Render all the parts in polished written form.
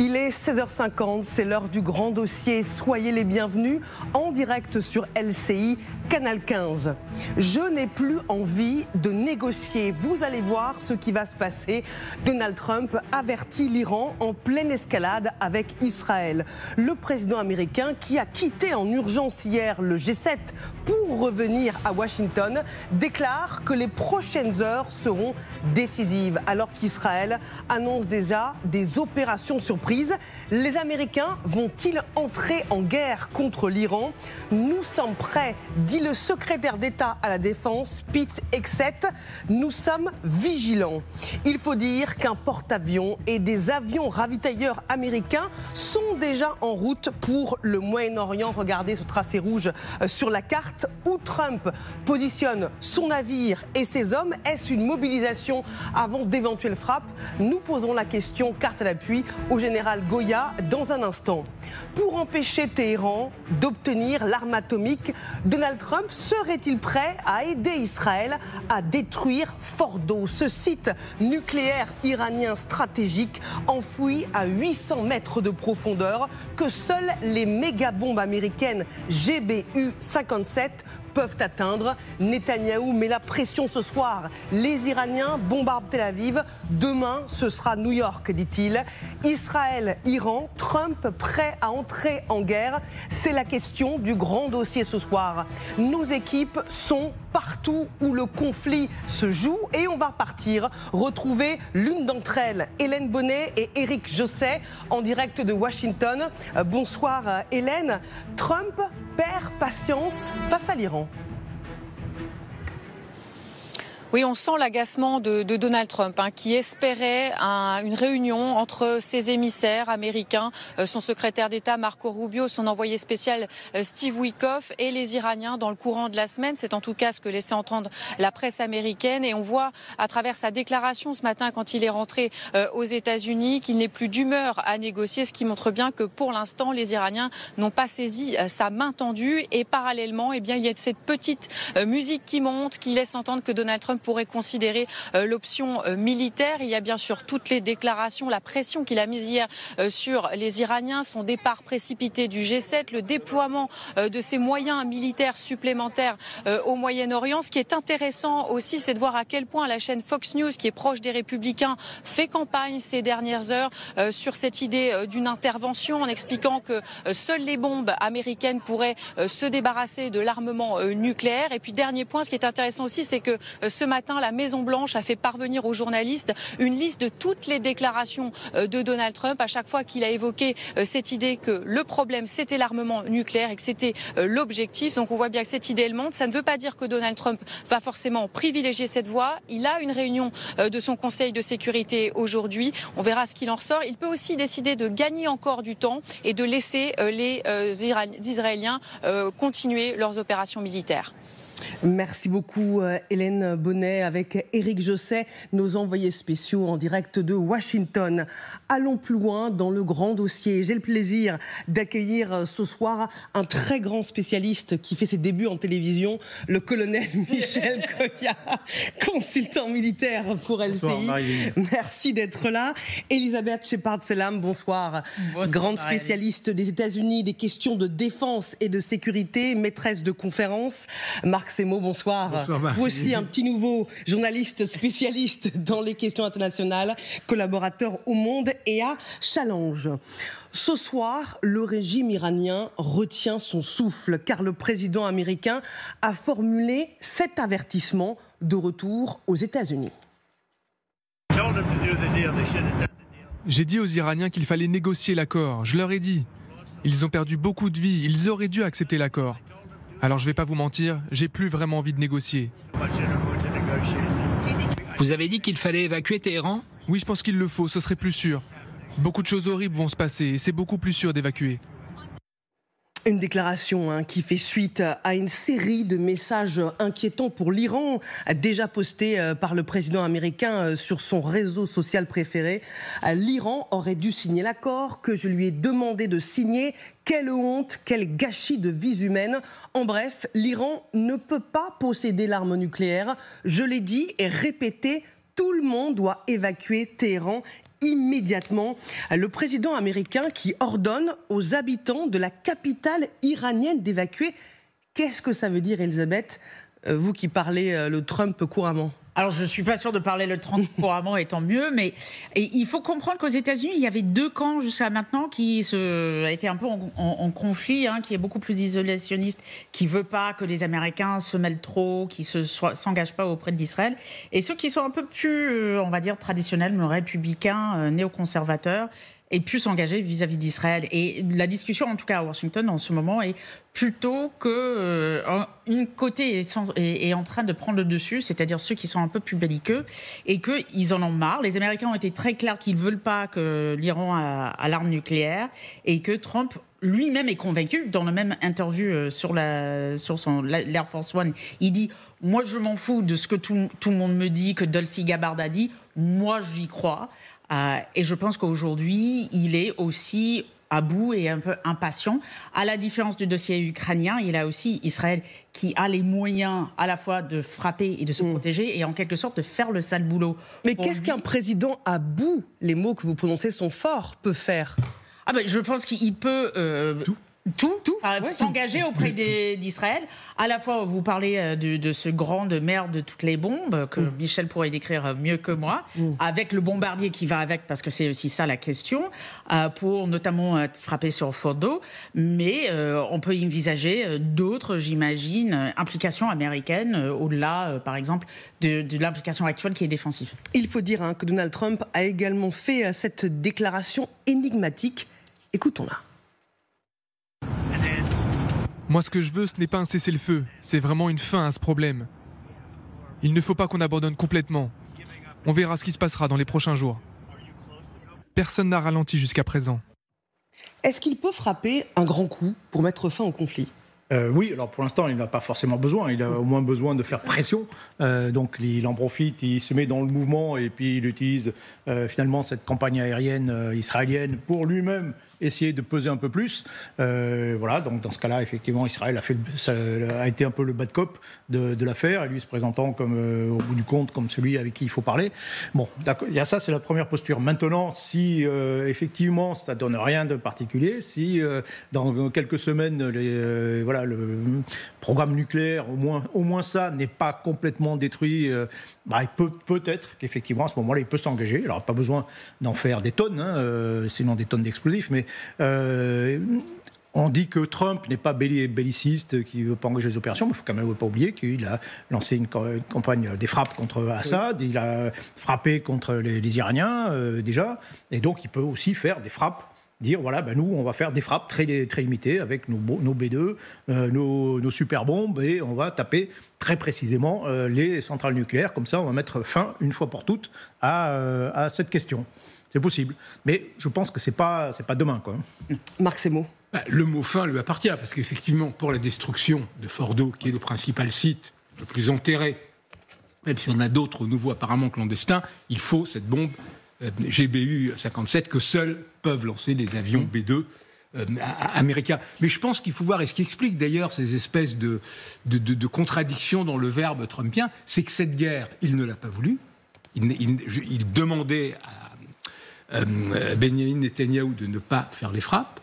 Il est 16h50, c'est l'heure du grand dossier. Soyez les bienvenus en direct sur LCI, Canal 15. Je n'ai plus envie de négocier. Vous allez voir ce qui va se passer. Donald Trump avertit l'Iran en pleine escalade avec Israël. Le président américain, qui a quitté en urgence hier le G7 pour revenir à Washington, déclare que les prochaines heures seront décisives, alors qu'Israël annonce déjà des opérations surprises. Les Américains vont-ils entrer en guerre contre l'Iran? Nous sommes prêts, dit le secrétaire d'État à la Défense, Pete Hegseth. Nous sommes vigilants. Il faut dire qu'un porte-avions et des avions ravitailleurs américains sont déjà en route pour le Moyen-Orient. Regardez ce tracé rouge sur la carte où Trump positionne son navire et ses hommes. Est-ce une mobilisation avant d'éventuelles frappes? Nous posons la question, carte à l'appui, au général Goya dans un instant. Pour empêcher Téhéran d'obtenir l'arme atomique, Donald Trump serait-il prêt à aider Israël à détruire Fordo, ce site nucléaire iranien stratégique enfoui à 800 mètres de profondeur que seules les méga-bombes américaines GBU-57 peuvent atteindre? Netanyahou met la pression ce soir. Les Iraniens bombardent Tel Aviv. Demain, ce sera New York, dit-il. Israël, Iran, Trump prêt à entrer en guerre? C'est la question du grand dossier ce soir. Nos équipes sont partout où le conflit se joue et on va partir retrouver l'une d'entre elles, Hélène Bonnet et Éric Josset, en direct de Washington. Bonsoir Hélène. Trump perd patience face à l'Iran. Oui, on sent l'agacement de Donald Trump, qui espérait une réunion entre ses émissaires américains, son secrétaire d'État Marco Rubio, son envoyé spécial Steve Witkoff et les Iraniens dans le courant de la semaine. C'est en tout cas ce que laissait entendre la presse américaine. Et on voit à travers sa déclaration ce matin, quand il est rentré aux États-Unis, qu'il n'est plus d'humeur à négocier, ce qui montre bien que pour l'instant, les Iraniens n'ont pas saisi sa main tendue. Et parallèlement, il y a cette petite musique qui monte, qui laisse entendre que Donald Trump pourrait considérer l'option militaire. Il y a bien sûr toutes les déclarations, la pression qu'il a mise hier sur les Iraniens, son départ précipité du G7, le déploiement de ses moyens militaires supplémentaires au Moyen-Orient. Ce qui est intéressant aussi, c'est de voir à quel point la chaîne Fox News, qui est proche des Républicains, fait campagne ces dernières heures sur cette idée d'une intervention, en expliquant que seules les bombes américaines pourraient se débarrasser de l'armement nucléaire. Et puis dernier point, ce qui est intéressant aussi, c'est que ce matin, la Maison-Blanche a fait parvenir aux journalistes une liste de toutes les déclarations de Donald Trump à chaque fois qu'il a évoqué cette idée que le problème c'était l'armement nucléaire et que c'était l'objectif. Donc on voit bien que cette idée elle monte. Ça ne veut pas dire que Donald Trump va forcément privilégier cette voie. Il a une réunion de son Conseil de sécurité aujourd'hui. On verra ce qu'il en ressort. Il peut aussi décider de gagner encore du temps et de laisser les Israéliens continuer leurs opérations militaires. Merci beaucoup Hélène Bonnet avec Éric Josset, nos envoyés spéciaux en direct de Washington. Allons plus loin dans le grand dossier. J'ai le plaisir d'accueillir ce soir un très grand spécialiste qui fait ses débuts en télévision, le colonel Michel Coya, consultant militaire pour LCI. Bonsoir, merci d'être là. Elisabeth Shepard-Selam, bonsoir. Bonsoir. Grande spécialiste des États-Unis, des questions de défense et de sécurité, maîtresse de conférences. Marc Semo, bonsoir. Bonsoir. Vous aussi, un petit nouveau journaliste spécialiste dans les questions internationales, collaborateur au Monde et à Challenge. Ce soir, le régime iranien retient son souffle car le président américain a formulé cet avertissement de retour aux États-Unis. J'ai dit aux Iraniens qu'il fallait négocier l'accord. Je leur ai dit. Ils ont perdu beaucoup de vies. Ils auraient dû accepter l'accord. Alors je vais pas vous mentir, j'ai plus vraiment envie de négocier. Vous avez dit qu'il fallait évacuer Téhéran ? Oui, je pense qu'il le faut, ce serait plus sûr. Beaucoup de choses horribles vont se passer et c'est beaucoup plus sûr d'évacuer. Une déclaration qui fait suite à une série de messages inquiétants pour l'Iran, déjà postés par le président américain sur son réseau social préféré. L'Iran aurait dû signer l'accord que je lui ai demandé de signer. Quelle honte, quel gâchis de vies humaines. En bref, l'Iran ne peut pas posséder l'arme nucléaire. Je l'ai dit et répété, tout le monde doit évacuer Téhéran immédiatement. Le président américain qui ordonne aux habitants de la capitale iranienne d'évacuer. Qu'est-ce que ça veut dire, Elisabeth, vous qui parlez le Trump couramment? Alors, je ne suis pas sûre de parler le Trump couramment, et tant mieux, mais il faut comprendre qu'aux États-Unis, il y avait deux camps jusqu'à maintenant qui étaient un peu en conflit, qui est beaucoup plus isolationniste, qui ne veut pas que les Américains se mêlent trop, qui ne s'engagent pas auprès d'Israël, et ceux qui sont un peu plus, on va dire, traditionnels, républicains, néoconservateurs, et plus engagés vis-à-vis d'Israël. Et la discussion, en tout cas à Washington, en ce moment, est plutôt que une côté est en train de prendre le dessus, c'est-à-dire ceux qui sont un peu plus belliqueux, et qu'ils en ont marre. Les Américains ont été très clairs qu'ils ne veulent pas que l'Iran a l'arme nucléaire, et que Trump lui-même est convaincu. Dans la même interview sur l'Air Force One, il dit « Moi, je m'en fous de ce que tout le monde me dit, que Tulsi Gabbard a dit. Moi, j'y crois. » Et je pense qu'aujourd'hui, il est aussi à bout et un peu impatient. À la différence du dossier ukrainien, il a aussi Israël qui a les moyens à la fois de frapper et de se protéger et en quelque sorte de faire le sale boulot. Mais qu'est-ce qu'un président à bout, les mots que vous prononcez sont forts, peut faire? Je pense qu'il peut... s'engager auprès d'Israël. À la fois, vous parlez de ce grand maire de toutes les bombes, que Michel pourrait décrire mieux que moi, avec le bombardier qui va avec, parce que c'est aussi ça la question, pour notamment frapper sur Fordo. Mais on peut envisager d'autres, j'imagine, implications américaines, au-delà, par exemple, de l'implication actuelle qui est défensive. Il faut dire que Donald Trump a également fait cette déclaration énigmatique. Écoutons-la. Moi, ce que je veux, ce n'est pas un cessez-le-feu, c'est vraiment une fin à ce problème. Il ne faut pas qu'on abandonne complètement. On verra ce qui se passera dans les prochains jours. Personne n'a ralenti jusqu'à présent. Est-ce qu'il peut frapper un grand coup pour mettre fin au conflit ? Oui, alors pour l'instant, il n'a pas forcément besoin. Il a au moins besoin de faire pression. Donc il en profite, il se met dans le mouvement et puis il utilise finalement cette campagne aérienne israélienne pour lui-même essayer de peser un peu plus. Voilà, donc dans ce cas-là, effectivement, Israël a été un peu le bad cop de l'affaire, et lui se présentant comme, au bout du compte, comme celui avec qui il faut parler. Bon, d'accord, il y a ça, c'est la première posture. Maintenant, si effectivement ça donne rien de particulier, si dans quelques semaines, le programme nucléaire, au moins ça, n'est pas complètement détruit, il peut-être qu'effectivement, à ce moment-là, il peut s'engager. Alors, pas besoin d'en faire des tonnes, sinon des tonnes d'explosifs, mais on dit que Trump n'est pas belliciste, qu'il ne veut pas engager des opérations, mais il ne faut quand même pas oublier qu'il a lancé une campagne des frappes contre Assad, il a frappé contre les Iraniens déjà, et donc il peut aussi faire des frappes. Dire, nous, on va faire des frappes très limitées avec nos B2, nos super bombes, et on va taper très précisément les centrales nucléaires. Comme ça, on va mettre fin, une fois pour toutes, à cette question. C'est possible. Mais je pense que c'est pas demain, quoi. Marc Semo. Le mot fin lui appartient, parce qu'effectivement, pour la destruction de Fordo, qui est le principal site le plus enterré, même si on a d'autres nouveaux apparemment clandestins, il faut cette bombe GBU-57 que seuls peuvent lancer les avions B2 américains. Mais je pense qu'il faut voir, et ce qui explique d'ailleurs ces espèces de contradictions dans le verbe trumpien, c'est que cette guerre, il ne l'a pas voulu. Il demandait à Benjamin Netanyahou de ne pas faire les frappes.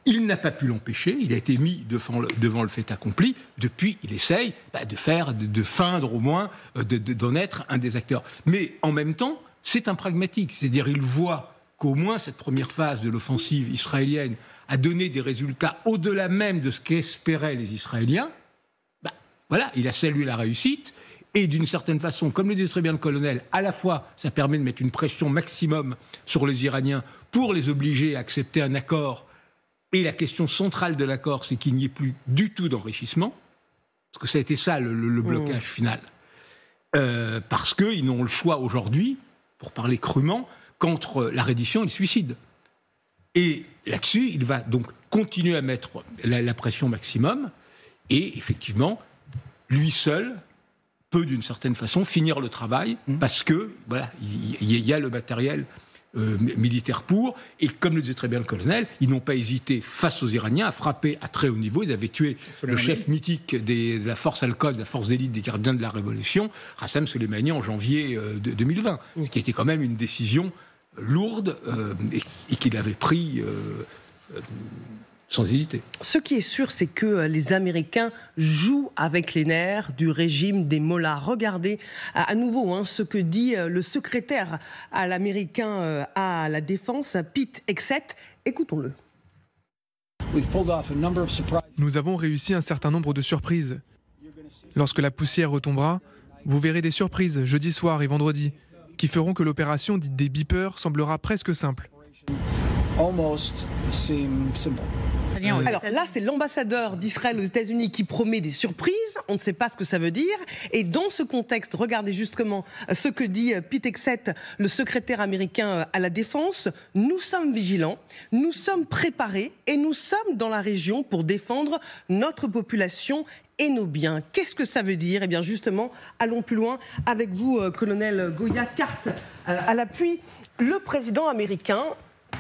Il n'a pas pu l'empêcher, il a été mis devant le fait accompli. Depuis, il essaye de feindre au moins, d'en être un des acteurs. Mais en même temps, c'est un pragmatique, c'est-à-dire il voit qu'au moins cette première phase de l'offensive israélienne a donné des résultats au-delà même de ce qu'espéraient les Israéliens. Il a salué la réussite, et d'une certaine façon, comme le disait très bien le colonel, à la fois ça permet de mettre une pression maximum sur les Iraniens pour les obliger à accepter un accord, et la question centrale de l'accord, c'est qu'il n'y ait plus du tout d'enrichissement, parce que ça a été ça le blocage final. Parce qu'ils n'ont le choix aujourd'hui, pour parler crûment, qu'entre la reddition et le suicide. Et là-dessus, il va donc continuer à mettre la pression maximum, et effectivement, lui seul peut d'une certaine façon finir le travail, parce que il y a le matériel militaire pour, et comme le disait très bien le colonel, ils n'ont pas hésité face aux Iraniens à frapper à très haut niveau. Ils avaient tué le chef mythique de la force Al-Quds, la force d'élite des gardiens de la Révolution, Qassem Soleimani, en janvier 2020, ce qui était quand même une décision lourde et qu'il avait pris sans hésiter. Ce qui est sûr, c'est que les Américains jouent avec les nerfs du régime des mollahs. Regardez à nouveau ce que dit le secrétaire à l'américain à la défense, Pete Hegseth. Écoutons-le. Nous avons réussi un certain nombre de surprises. Lorsque la poussière retombera, vous verrez des surprises jeudi soir et vendredi qui feront que l'opération dite des beepers semblera presque simple. Alors là, c'est l'ambassadeur d'Israël aux États-Unis qui promet des surprises. On ne sait pas ce que ça veut dire. Et dans ce contexte, regardez justement ce que dit Pete Hegseth, le secrétaire américain à la Défense. Nous sommes vigilants, nous sommes préparés et nous sommes dans la région pour défendre notre population et nos biens. Qu'est-ce que ça veut dire ? Eh bien justement, allons plus loin avec vous, colonel Goya, carte à l'appui. Le président américain,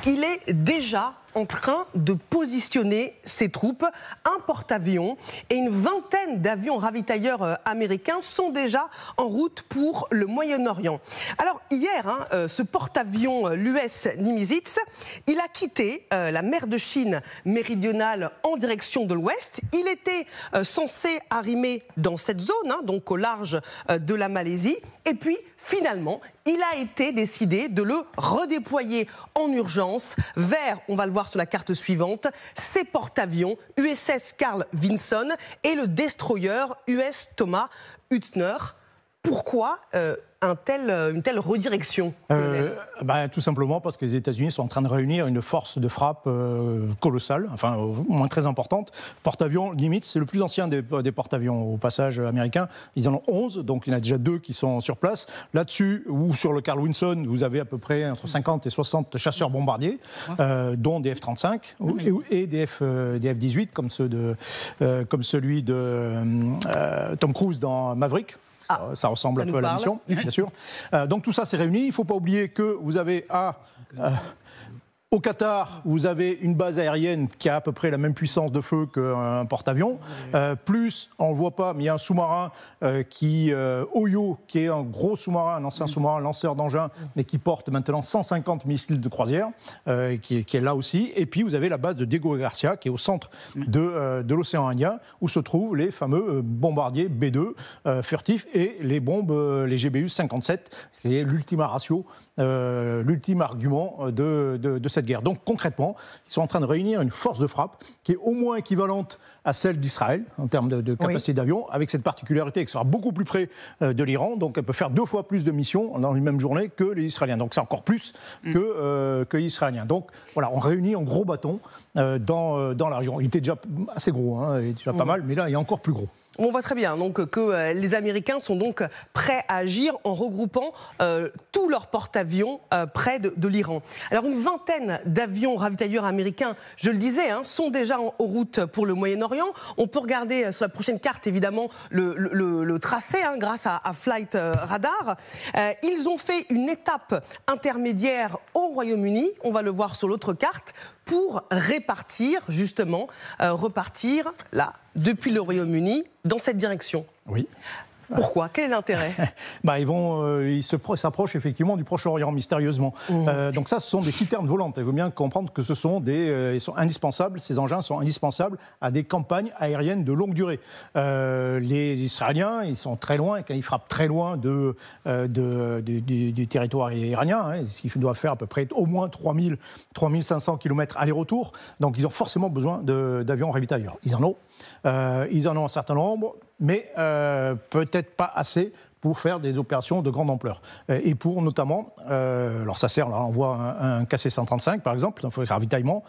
il est déjà en train de positionner ses troupes. Un porte-avions et une vingtaine d'avions ravitailleurs américains sont déjà en route pour le Moyen-Orient. Alors hier, ce porte-avions, l'US Nimitz, il a quitté la mer de Chine méridionale en direction de l'ouest. Il était censé arrimer dans cette zone, donc au large de la Malaisie. Et puis, finalement, il a été décidé de le redéployer en urgence vers, on va le voir sur la carte suivante, ces porte-avions USS Carl Vinson et le destroyer US Thomas Huttner. Pourquoi une telle redirection, tout simplement parce que les États-Unis sont en train de réunir une force de frappe colossale, enfin au moins très importante. Porte-avions Nimitz, c'est le plus ancien des porte-avions au passage américain. Ils en ont 11, donc il y en a déjà 2 qui sont sur place. Là-dessus, ou sur le Carl Vinson, vous avez à peu près entre 50 et 60 chasseurs-bombardiers, dont des F-35 et des F-18, comme celui de Tom Cruise dans Maverick. Ça ressemble un peu à la mission, bien sûr. Donc tout ça, c'est réuni. Il ne faut pas oublier que vous avez au Qatar, vous avez une base aérienne qui a à peu près la même puissance de feu qu'un porte-avions. Plus, on ne le voit pas, mais il y a un sous-marin Oyo, qui est un gros sous-marin, un ancien sous-marin lanceur d'engins, mais qui porte maintenant 150 missiles de croisière, qui est là aussi. Et puis, vous avez la base de Diego Garcia, qui est au centre de l'océan Indien, où se trouvent les fameux bombardiers B-2 furtifs et les bombes, les GBU-57, qui est l'ultima ratio, l'ultime argument de cette guerre. Donc concrètement, ils sont en train de réunir une force de frappe qui est au moins équivalente à celle d'Israël en termes de capacité d'avion, avec cette particularité qu'elle sera beaucoup plus près de l'Iran, donc elle peut faire 2 fois plus de missions dans une même journée que les Israéliens. Donc c'est encore plus que les Israéliens. Donc voilà, on réunit en gros bâton dans la région. Il était déjà assez gros, il était déjà pas mal, mais là il est encore plus gros. On voit très bien donc, que les Américains sont donc prêts à agir en regroupant tous leurs porte-avions près de l'Iran. Alors une vingtaine d'avions ravitailleurs américains, je le disais, sont déjà en route pour le Moyen-Orient. On peut regarder sur la prochaine carte évidemment le tracé grâce à Flight Radar. Ils ont fait une étape intermédiaire au Royaume-Uni, on va le voir sur l'autre carte, pour répartir, justement, repartir, là, depuis le Royaume-Uni, dans cette direction. Oui. Pourquoi ? Quel est l'intérêt ? Ils s'approchent effectivement du Proche-Orient, mystérieusement. Donc ça, ce sont des citernes volantes. Il faut bien comprendre que ce sont ils sont indispensables, ces engins sont indispensables à des campagnes aériennes de longue durée. Les Israéliens, ils sont très loin, et quand ils frappent très loin du territoire iranien, ils doivent faire à peu près au moins 3500 km aller-retour. Donc ils ont forcément besoin d'avions ravitailleurs. Ils en ont un certain nombre, mais peut-être pas assez pour faire des opérations de grande ampleur. Et pour notamment, alors ça sert, là on voit un KC-135 par exemple, un ravitaillement.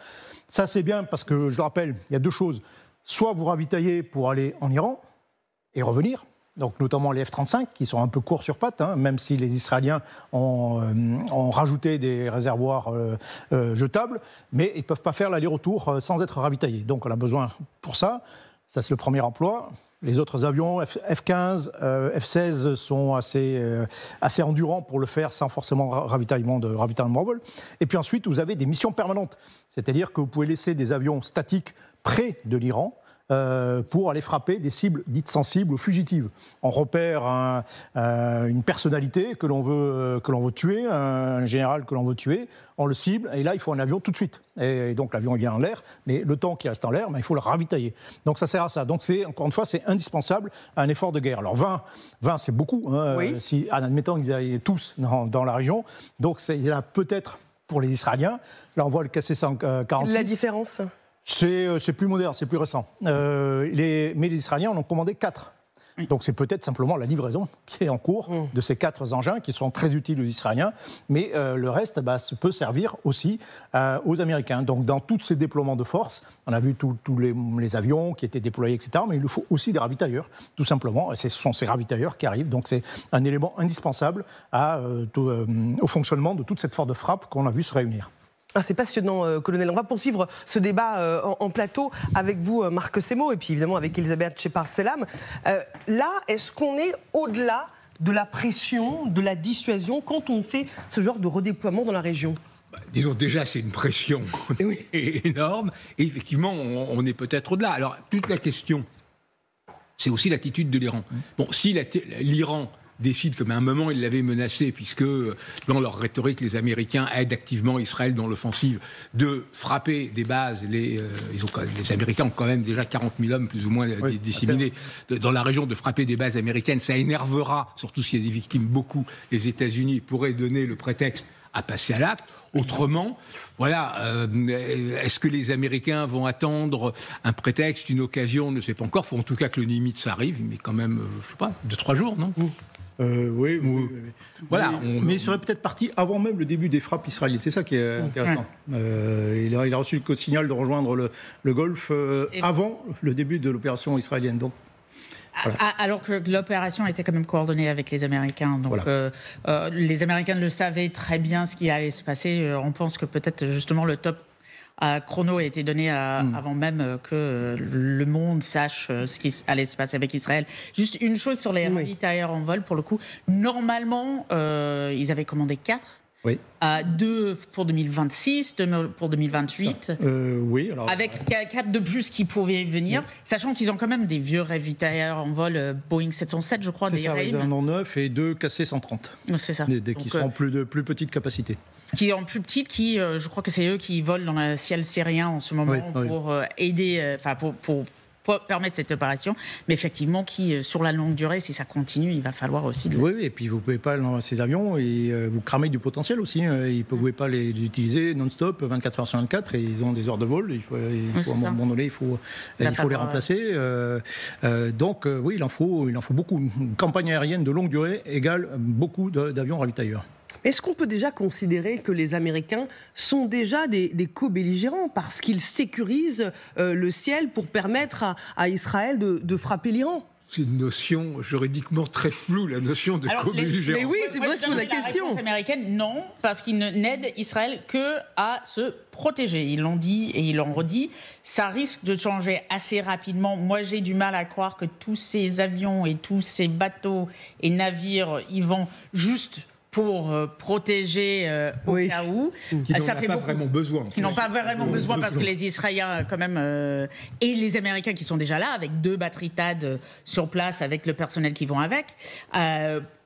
Ça c'est bien parce que, je le rappelle, il y a 2 choses. Soit vous ravitaillez pour aller en Iran et revenir, donc notamment les F-35 qui sont un peu courts sur pattes, même si les Israéliens ont rajouté des réservoirs jetables, mais ils ne peuvent pas faire l'aller-retour sans être ravitaillés. Donc on a besoin pour ça. Ça, c'est le premier emploi. Les autres avions, F-15, F-16, sont assez endurants pour le faire sans forcément ravitaillement de vol. Et puis ensuite, vous avez des missions permanentes. C'est-à-dire que vous pouvez laisser des avions statiques près de l'Iran pour aller frapper des cibles dites sensibles ou fugitives. On repère une personnalité que l'on veut tuer, un général que l'on veut tuer, on le cible, et là, il faut un avion tout de suite. Et donc, l'avion, il est en l'air, mais le temps qui reste en l'air, il faut le ravitailler. Donc, ça sert à ça. Donc, encore une fois, c'est indispensable à un effort de guerre. Alors, 20 c'est beaucoup, Oui. en admettant qu'ils aillent tous dans la région. Donc, il y a peut-être, pour les Israéliens, là, on voit le KC-146. La différence ? C'est plus moderne, c'est plus récent. Mais les Israéliens en ont commandé 4. Oui. Donc c'est peut-être simplement la livraison qui est en cours de ces 4 engins qui sont très utiles aux Israéliens, mais le reste peut servir aussi aux Américains. Donc dans tous ces déploiements de force, on a vu tous les avions qui étaient déployés, etc., mais il faut aussi des ravitailleurs, tout simplement. Et ce sont ces ravitailleurs qui arrivent, donc c'est un élément indispensable au fonctionnement de toute cette force de frappe qu'on a vu se réunir. Ah, c'est passionnant, colonel. On va poursuivre ce débat en plateau avec vous, Marc Semo, et puis évidemment avec Elisabeth Shepard-Selam. Là, est-ce qu'on est au-delà de la pression, de la dissuasion, quand on fait ce genre de redéploiement dans la région ? Disons déjà, c'est une pression énorme, et effectivement, on est peut-être au-delà. Alors, toute la question, c'est aussi l'attitude de l'Iran. Bon, si l'Iran décide, comme à un moment ils l'avaient menacé, puisque dans leur rhétorique, les Américains aident activement Israël dans l'offensive, de frapper des bases. Les Américains ont quand même déjà 40 000 hommes plus ou moins disséminés dans la région, de frapper des bases américaines. Ça énervera, surtout s'il y a des victimes, beaucoup. Les États-Unis pourraient donner le prétexte à passer à l'acte. Autrement, voilà, est-ce que les Américains vont attendre un prétexte, une occasion, ne sais pas encore. Il faut en tout cas que le Nimitz arrive, mais quand même, je sais pas, 2-3 jours, non ? Oui. Voilà, mais il serait peut-être parti avant même le début des frappes israéliennes. C'est ça qui est intéressant. Il a reçu le signal de rejoindre le Golfe avant le début de l'opération israélienne. Donc, voilà. Alors que l'opération était quand même coordonnée avec les Américains. Donc, voilà. Les Américains le savaient très bien ce qui allait se passer. On pense que peut-être justement le top chrono a été donné avant même que le monde sache ce qui allait se passer avec Israël. Juste une chose sur les ravitailleurs en vol, pour le coup. Normalement, ils avaient commandé 4. Oui. 2 pour 2026, 2 pour 2028. Oui, alors, avec 4 de plus qui pouvaient venir, sachant qu'ils ont quand même des vieux ravitailleurs en vol Boeing 707, je crois, des Raim. Ils en ont 9 et 2 KC-130. C'est ça. Qui seront de plus petite capacité. Qui sont plus petites, je crois que c'est eux qui volent dans le ciel syrien en ce moment pour aider, pour permettre cette opération, mais effectivement qui, sur la longue durée, si ça continue, il va falloir aussi... Oui, et puis vous ne pouvez pas, dans ces avions, et vous cramez du potentiel aussi. Vous ne pouvez pas les utiliser non-stop, 24 heures sur 24, et ils ont des heures de vol, il faut à un moment donné, il faut les remplacer. Donc oui, il en faut beaucoup. Une campagne aérienne de longue durée égale beaucoup d'avions ravitailleurs. Est-ce qu'on peut déjà considérer que les Américains sont déjà des co-belligérants parce qu'ils sécurisent le ciel pour permettre à Israël de frapper l'Iran ? C'est une notion juridiquement très floue, la notion de co-belligérant. Mais oui, c'est vrai que la question. La réponse américaine, non, parce qu'ils n'aident Israël que à se protéger. Ils l'ont dit et ils l'ont redit. Ça risque de changer assez rapidement. Moi, j'ai du mal à croire que tous ces avions et tous ces bateaux et navires, ils vont juste pour protéger au cas où. Qui n'en ont pas vraiment besoin. Qui n'ont pas vraiment besoin parce que les Israéliens, quand même, et les Américains qui sont déjà là, avec 2 batteries THAAD sur place, avec le personnel qui vont avec,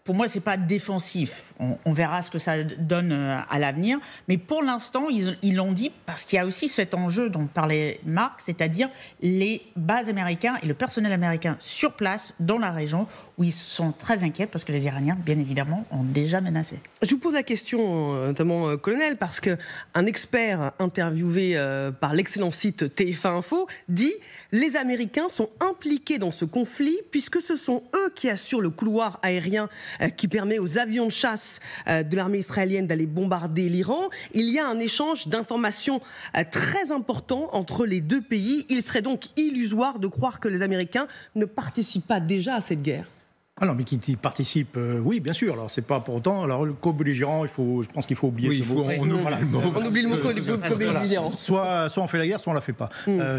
pour moi, ce n'est pas défensif. On verra ce que ça donne à l'avenir. Mais pour l'instant, ils l'ont dit parce qu'il y a aussi cet enjeu dont parlait Marc, c'est-à-dire les bases américaines et le personnel américain sur place, dans la région, où ils sont très inquiets parce que les Iraniens, bien évidemment, ont déjà menacé. Je vous pose la question, notamment, colonel, parce qu'un expert interviewé par l'excellent site TF1 Info dit « Les Américains sont impliqués dans ce conflit puisque ce sont eux qui assurent le couloir aérien qui permet aux avions de chasse de l'armée israélienne d'aller bombarder l'Iran. Il y a un échange d'informations très important entre les 2 pays. Il serait donc illusoire de croire que les Américains ne participent pas déjà à cette guerre. » Ah non, mais qui participent, oui, bien sûr. Alors, c'est pas pour autant. Alors, le co-belligérant, je pense qu'il faut oublier ce mot. On oublie le mot co-belligérant. Soit on fait la guerre, soit on la fait pas.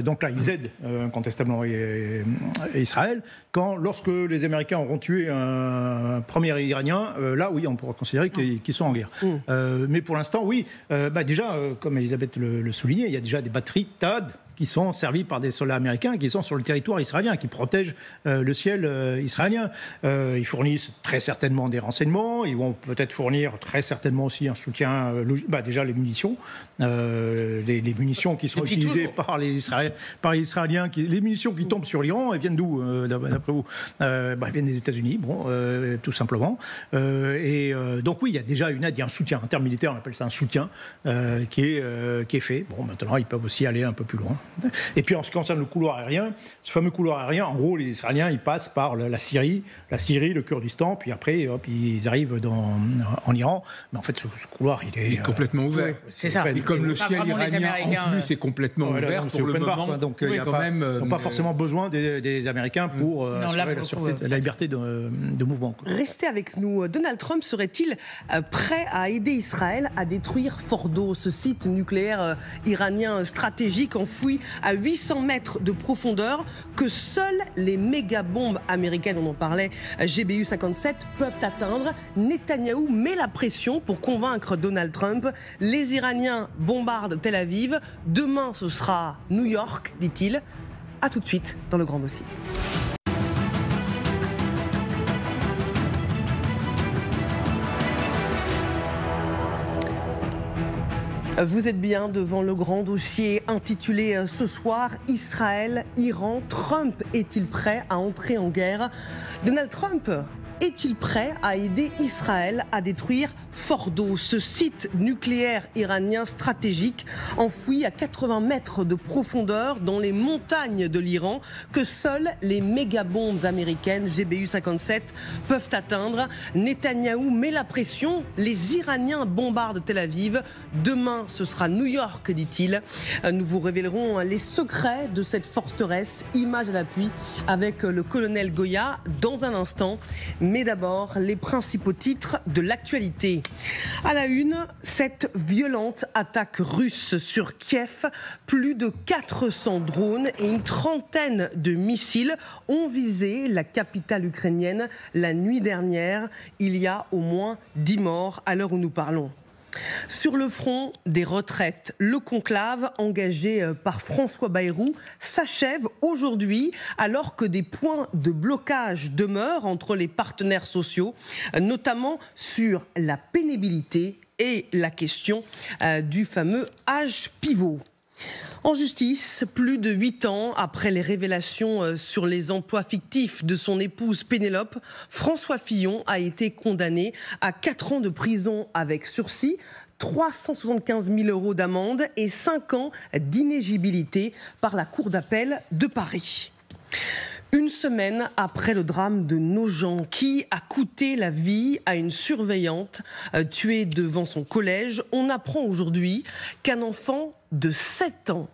Donc là, ils aident incontestablement Israël. Lorsque les Américains auront tué un premier Iranien, là, oui, on pourra considérer qu'ils sont en guerre. Mais pour l'instant, oui. Déjà, comme Elisabeth le soulignait, il y a déjà des batteries THAAD qui sont servis par des soldats américains qui sont sur le territoire israélien, qui protègent le ciel israélien. Ils fournissent très certainement des renseignements, ils vont peut-être fournir très certainement aussi un soutien, déjà les munitions, les munitions qui sont utilisées par les Israéliens, les munitions qui tombent sur l'Iran, elles viennent d'où, d'après vous? Elles viennent des États-Unis, tout simplement. Donc oui, il y a déjà une aide, il y a un soutien, en termes militaires, on appelle ça un soutien qui est fait. Maintenant, ils peuvent aussi aller un peu plus loin. Et puis en ce qui concerne le couloir aérien, ce fameux couloir aérien, en gros, les Israéliens, ils passent par la Syrie, le Kurdistan, puis après, ils arrivent en Iran. Mais en fait, ce couloir, il est complètement ouvert. C'est ça. Et comme le ciel iranien en plus est complètement ouvert pour le moment, donc il n'y a pas forcément besoin des Américains pour assurer la liberté de mouvement. Restez avec nous. Donald Trump serait-il prêt à aider Israël à détruire Fordo, ce site nucléaire iranien stratégique enfoui à 800 mètres de profondeur que seules les méga-bombes américaines, on en parlait, GBU 57, peuvent atteindre? Netanyahou met la pression pour convaincre Donald Trump. Les Iraniens bombardent Tel Aviv. Demain, ce sera New York, dit-il. A tout de suite dans le grand dossier. Vous êtes bien devant le grand dossier intitulé ce soir « Israël, Iran, Trump est-il prêt à entrer en guerre ?» Donald Trump est-il prêt à aider Israël à détruire Fordo, ce site nucléaire iranien stratégique enfoui à 80 mètres de profondeur dans les montagnes de l'Iran que seules les méga-bombes américaines GBU 57 peuvent atteindre? Netanyahou met la pression, les Iraniens bombardent Tel Aviv. Demain, ce sera New York, dit-il. Nous vous révélerons les secrets de cette forteresse, images à l'appui, avec le colonel Goya dans un instant. Mais d'abord, les principaux titres de l'actualité. À la une, cette violente attaque russe sur Kiev. Plus de 400 drones et une trentaine de missiles ont visé la capitale ukrainienne la nuit dernière. Il y a au moins 10 morts à l'heure où nous parlons. Sur le front des retraites, le conclave engagé par François Bayrou s'achève aujourd'hui alors que des points de blocage demeurent entre les partenaires sociaux, notamment sur la pénibilité et la question du fameux âge pivot. En justice, plus de 8 ans après les révélations sur les emplois fictifs de son épouse Pénélope, François Fillon a été condamné à 4 ans de prison avec sursis, 375 000 € d'amende et 5 ans d'inéligibilité par la Cour d'appel de Paris. Une semaine après le drame de Nogent qui a coûté la vie à une surveillante tuée devant son collège, on apprend aujourd'hui qu'un enfant de 7 ans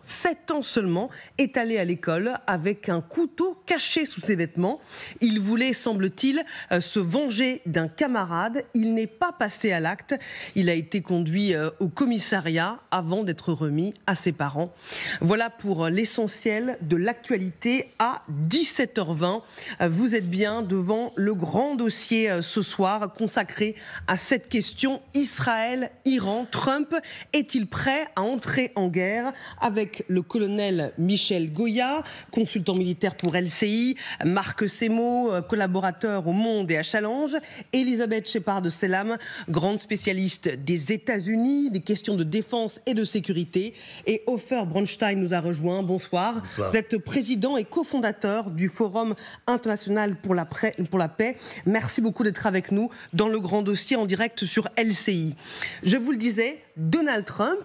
seulement, est allé à l'école avec un couteau caché sous ses vêtements. Il voulait, semble-t-il, se venger d'un camarade. Il n'est pas passé à l'acte. Il a été conduit au commissariat avant d'être remis à ses parents. Voilà pour l'essentiel de l'actualité à 17h20. Vous êtes bien devant le grand dossier ce soir consacré à cette question. Israël, Iran, Trump est-il prêt à entrer en guerre? Avec le colonel Michel Goya, consultant militaire pour LCI, Marc Semo, collaborateur au Monde et à Challenge, Elisabeth Shepard-Selam, grande spécialiste des États-Unis, des questions de défense et de sécurité, et Ofer Bronstein nous a rejoint. Bonsoir. Bonsoir. Vous êtes président et cofondateur du Forum international pour la paix. Merci beaucoup d'être avec nous dans le grand dossier en direct sur LCI. Je vous le disais, Donald Trump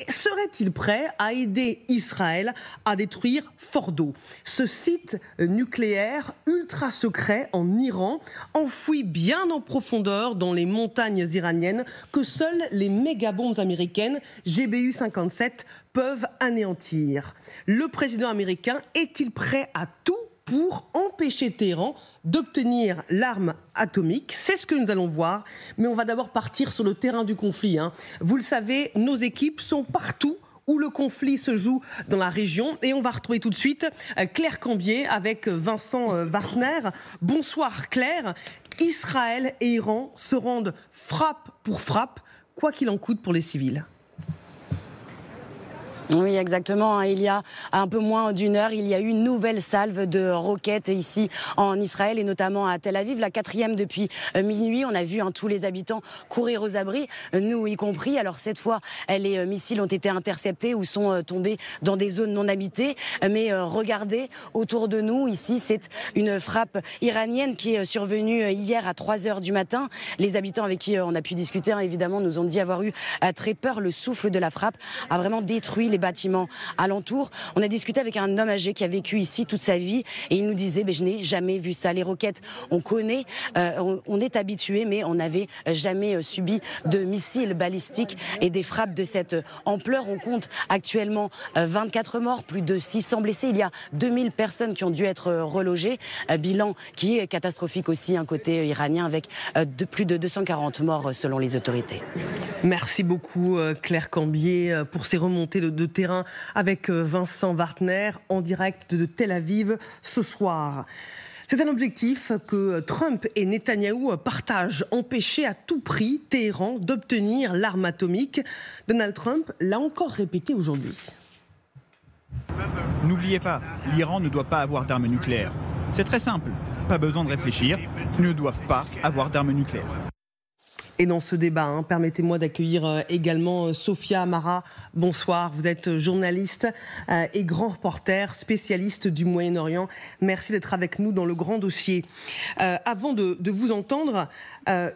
serait-il prêt à aider Israël à détruire Fordo, ce site nucléaire ultra secret en Iran, enfoui bien en profondeur dans les montagnes iraniennes que seules les méga-bombes américaines GBU 57 peuvent anéantir? Le président américain est-il prêt à tout pour empêcher Téhéran d'obtenir l'arme atomique? C'est ce que nous allons voir, mais on va d'abord partir sur le terrain du conflit. Vous le savez, nos équipes sont partout où le conflit se joue dans la région, et on va retrouver tout de suite Claire Cambier avec Vincent Wartner. Bonsoir Claire. Israël et Iran se rendent frappe pour frappe, quoi qu'il en coûte pour les civils. Oui, exactement. Il y a un peu moins d'une heure, il y a eu une nouvelle salve de roquettes ici en Israël et notamment à Tel Aviv, la 4e depuis minuit. On a vu tous les habitants courir aux abris, nous y compris. Alors cette fois, les missiles ont été interceptés ou sont tombés dans des zones non habitées. Mais regardez autour de nous, ici, c'est une frappe iranienne qui est survenue hier à 3h du matin. Les habitants avec qui on a pu discuter, évidemment, nous ont dit avoir eu très peur. Le souffle de la frappe a vraiment détruit les bâtiments alentours. On a discuté avec un homme âgé qui a vécu ici toute sa vie et il nous disait je n'ai jamais vu ça. Les roquettes, on connaît, on est habitué, mais on n'avait jamais subi de missiles balistiques et des frappes de cette ampleur. On compte actuellement 24 morts, plus de 600 blessés. Il y a 2000 personnes qui ont dû être relogées. Bilan qui est catastrophique aussi, un côté iranien, avec plus de 240 morts selon les autorités. Merci beaucoup Claire Cambier pour ces remontées de terrain avec Vincent Wartner en direct de Tel Aviv ce soir. C'est un objectif que Trump et Netanyahou partagent, empêcher à tout prix Téhéran d'obtenir l'arme atomique. Donald Trump l'a encore répété aujourd'hui. N'oubliez pas, l'Iran ne doit pas avoir d'armes nucléaires. C'est très simple, pas besoin de réfléchir, ils ne doivent pas avoir d'armes nucléaires. Et dans ce débat, permettez-moi d'accueillir également Sophia Amara. Bonsoir, vous êtes journaliste et grand reporter, spécialiste du Moyen-Orient. Merci d'être avec nous dans le grand dossier. Avant de vous entendre,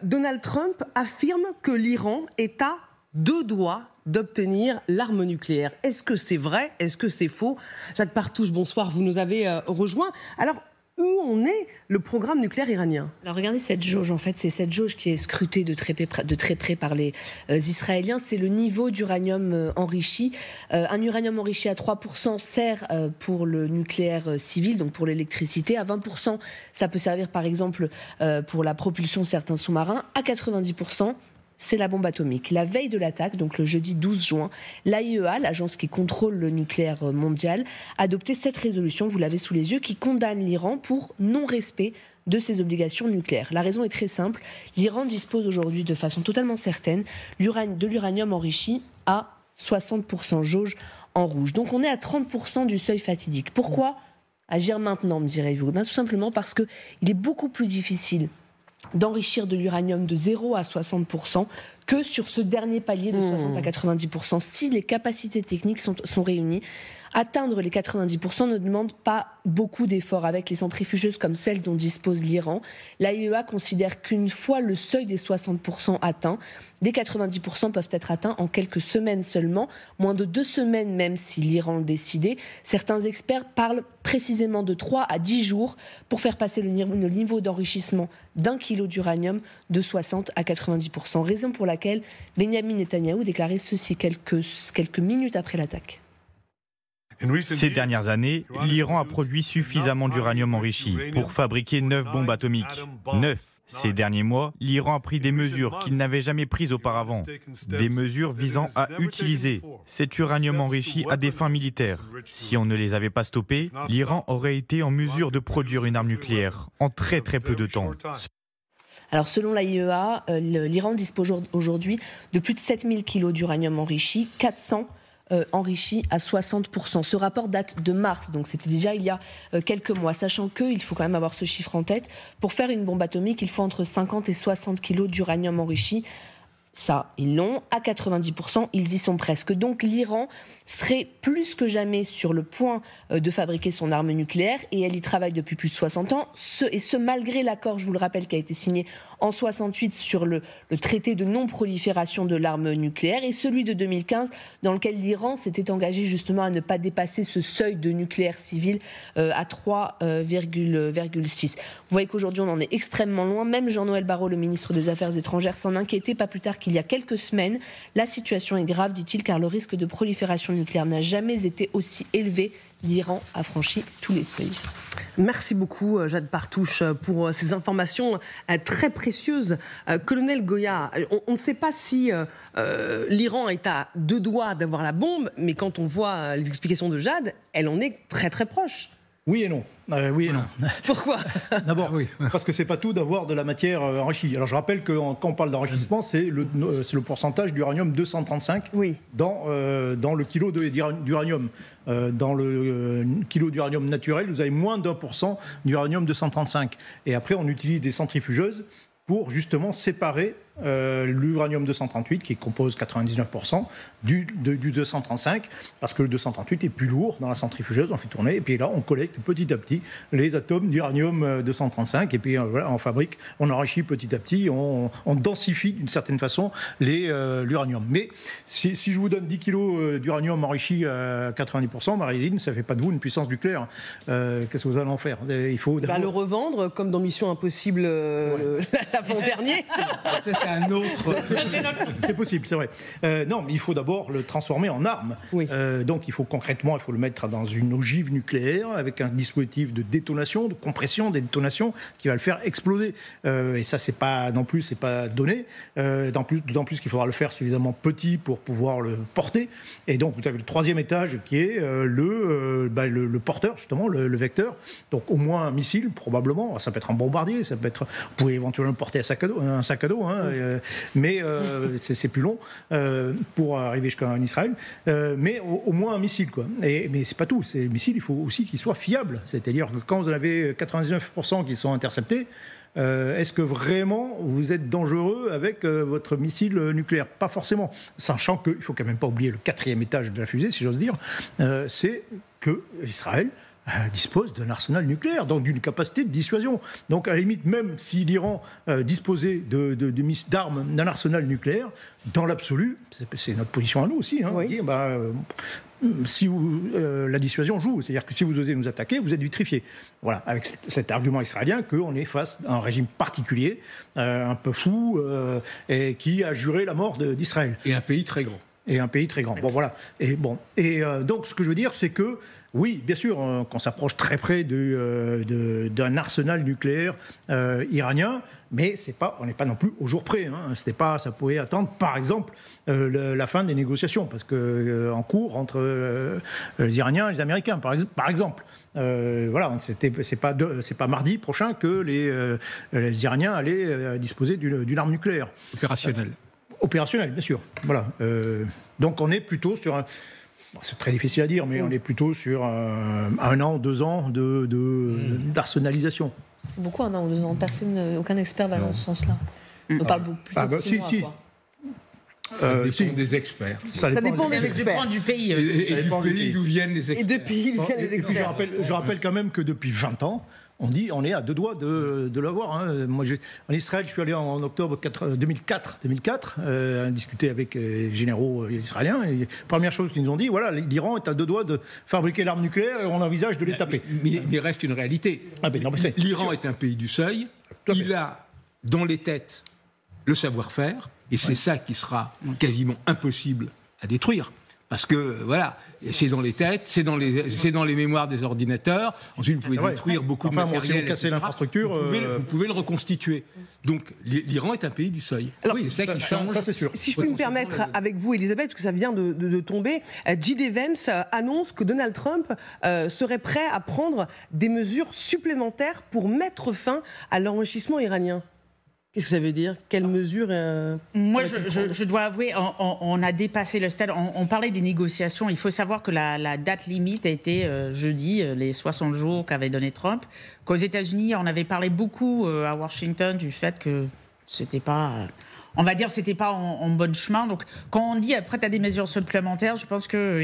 Donald Trump affirme que l'Iran est à 2 doigts d'obtenir l'arme nucléaire. Est-ce que c'est vrai? Est-ce que c'est faux? Jacques Partouche, bonsoir, vous nous avez rejoint. Alors, où en est le programme nucléaire iranien? Alors regardez cette jauge, en fait, c'est cette jauge qui est scrutée de très près par les Israéliens. C'est le niveau d'uranium enrichi. Un uranium enrichi à 3% sert pour le nucléaire civil, donc pour l'électricité. À 20%, ça peut servir par exemple pour la propulsion de certains sous-marins. À 90%, c'est la bombe atomique. La veille de l'attaque, donc le jeudi 12 juin, l'AIEA, l'agence qui contrôle le nucléaire mondial, a adopté cette résolution, vous l'avez sous les yeux, qui condamne l'Iran pour non-respect de ses obligations nucléaires. La raison est très simple. L'Iran dispose aujourd'hui de façon totalement certaine de l'uranium enrichi à 60%, jauge en rouge. Donc on est à 30% du seuil fatidique. Pourquoi agir maintenant, me direz-vous? Tout simplement parce qu'il est beaucoup plus difficile d'enrichir de l'uranium de 0 à 60% que sur ce dernier palier de 60 à 90%. Si les capacités techniques sont réunies, atteindre les 90% ne demande pas beaucoup d'efforts. Avec les centrifugeuses comme celles dont dispose l'Iran, l'AIEA considère qu'une fois le seuil des 60% atteint, les 90% peuvent être atteints en quelques semaines seulement, moins de 2 semaines même si l'Iran le décidait. Certains experts parlent précisément de 3 à 10 jours pour faire passer le niveau d'enrichissement d'1 kilo d'uranium de 60 à 90%. Raison pour laquelle Benyamin Netanyahou déclarait ceci quelques minutes après l'attaque. Ces dernières années, l'Iran a produit suffisamment d'uranium enrichi pour fabriquer 9 bombes atomiques. 9. Ces derniers mois, l'Iran a pris des mesures qu'il n'avait jamais prises auparavant. Des mesures visant à utiliser cet uranium enrichi à des fins militaires. Si on ne les avait pas stoppées, l'Iran aurait été en mesure de produire une arme nucléaire en très peu de temps. Alors selon l'AIEA, l'Iran dispose aujourd'hui de plus de 7000 kilos d'uranium enrichi, 400 enrichi à 60%. Ce rapport date de mars, donc c'était déjà il y a quelques mois, sachant qu'il faut quand même avoir ce chiffre en tête. Pour faire une bombe atomique, il faut entre 50 et 60 kilos d'uranium enrichi. Ça, ils l'ont. À 90%, ils y sont presque. Donc l'Iran serait plus que jamais sur le point de fabriquer son arme nucléaire, et elle y travaille depuis plus de 60 ans, ce malgré l'accord, je vous le rappelle, qui a été signé en 68 sur le traité de non-prolifération de l'arme nucléaire, et celui de 2015 dans lequel l'Iran s'était engagé justement à ne pas dépasser ce seuil de nucléaire civil à 3,6. Vous voyez qu'aujourd'hui on en est extrêmement loin. Même Jean-Noël Barrot, le ministre des Affaires étrangères, s'en inquiétait pas plus tard qu'il y a quelques semaines. La situation est grave, dit-il, car le risque de prolifération nucléaire n'a jamais été aussi élevé. L'Iran a franchi tous les seuils. Merci beaucoup, Jade Partouche, pour ces informations très précieuses. Colonel Goya, on ne sait pas si l'Iran est à 2 doigts d'avoir la bombe, mais quand on voit les explications de Jade, elle en est très proche. Oui et non. Oui et non. Pourquoi? D'abord, parce que c'est pas tout d'avoir de la matière enrichie. Alors je rappelle que quand on parle d'enrichissement, c'est le pourcentage d'uranium 235 dans le kilo d'uranium. Dans le kilo d'uranium naturel, vous avez moins d'1% d'uranium 235. Et après, on utilise des centrifugeuses pour justement séparer l'uranium 238 qui compose 99% du 235, parce que le 238 est plus lourd dans la centrifugeuse, on fait tourner, et puis là on collecte petit à petit les atomes d'uranium 235, et puis voilà, on fabrique, on enrichit petit à petit, on densifie d'une certaine façon l'uranium. Mais si je vous donne 10 kilos d'uranium enrichi à 90%, Marie-Hélène, ça ne fait pas de vous une puissance nucléaire. Qu'est-ce que vous allez en faire? Il faut le revendre, comme dans Mission Impossible l'avant-dernier. Un autre. C'est possible, c'est vrai. Non, mais il faut d'abord le transformer en arme. Donc il faut concrètement, il faut le mettre dans une ogive nucléaire avec un dispositif de détonation, de compression, des détonations qui va le faire exploser. Et ça, c'est pas non plus, c'est pas donné. D'autant plus qu'il faudra le faire suffisamment petit pour pouvoir le porter. Et donc vous avez le troisième étage qui est le porteur, justement, le vecteur. Donc au moins un missile, probablement. Ça peut être un bombardier, ça peut être. Vous pouvez éventuellement le porter un sac à dos. Mais c'est plus long pour arriver jusqu'à Israël. Mais au moins un missile, quoi. Mais c'est pas tout. Ces missiles, il faut aussi qu'ils soient fiables. C'est-à-dire que quand vous en avez 99% qui sont interceptés, est-ce que vraiment vous êtes dangereux avec votre missile nucléaire? Pas forcément. Sachant qu'il ne faut quand même pas oublier le quatrième étage de la fusée, si j'ose dire, c'est que Israël dispose d'un arsenal nucléaire, donc d'une capacité de dissuasion. Donc à la limite, même si l'Iran disposait d'armes, d'un arsenal nucléaire, dans l'absolu, c'est notre position à nous aussi, dire, si la dissuasion joue, c'est-à-dire que si vous osez nous attaquer, vous êtes vitrifié. Voilà, avec cet argument israélien qu'on est face à un régime particulier, un peu fou, et qui a juré la mort d'Israël. Et un pays très grand. Bon, voilà. Donc, ce que je veux dire, c'est que, oui, bien sûr, qu'on s'approche très près d'un arsenal nucléaire iranien, mais on n'est pas non plus au jour près. Ça pouvait attendre, par exemple, la fin des négociations, parce que en cours entre les Iraniens et les Américains, par exemple. Voilà, c'est pas mardi prochain que les Iraniens allaient disposer d'une arme nucléaire. Opérationnel, bien sûr. Voilà. Donc on est plutôt sur c'est très difficile à dire, mais on est plutôt sur 1 an, 2 ans d'arsenalisation. C'est beaucoup 1 an ou 2 ans. Aucun expert va dans ce sens-là. On parle plutôt de 6 mois. Ça dépend des experts. Ça dépend des experts. Du pays aussi. Et du pays d'où viennent les experts. Et de pays d'où viennent les experts. Je rappelle quand même que depuis 20 ans, on est à 2 doigts de l'avoir. Moi, en Israël, je suis allé en octobre 2004 discuter avec les généraux israéliens. Et première chose qu'ils nous ont dit, voilà, l'Iran est à 2 doigts de fabriquer l'arme nucléaire et on envisage de les taper. Mais il reste une réalité. L'Iran est un pays du seuil. Il a dans les têtes le savoir-faire, et c'est ça qui sera quasiment impossible à détruire. Parce que, voilà, c'est dans les têtes, c'est dans les mémoires des ordinateurs. Ensuite, vous pouvez détruire beaucoup de matériel. Si vous cassez l'infrastructure... Vous pouvez le reconstituer. Donc, l'Iran est un pays du seuil. Alors, c'est ça qui change. Ça, c'est sûr. Si je peux me permettre, avec vous, Elisabeth, parce que ça vient de tomber, J.D. Vance annonce que Donald Trump serait prêt à prendre des mesures supplémentaires pour mettre fin à l'enrichissement iranien. Qu'est-ce que ça veut dire? Quelles mesures Moi, je dois avouer, on a dépassé le stade. On parlait des négociations. Il faut savoir que la date limite a été jeudi, les 60 jours qu'avait donné Trump. Qu'aux États-Unis, on avait parlé beaucoup à Washington du fait que c'était pas... on va dire, c'était pas en bon chemin. Donc, quand on dit après, tu as des mesures supplémentaires, je pense que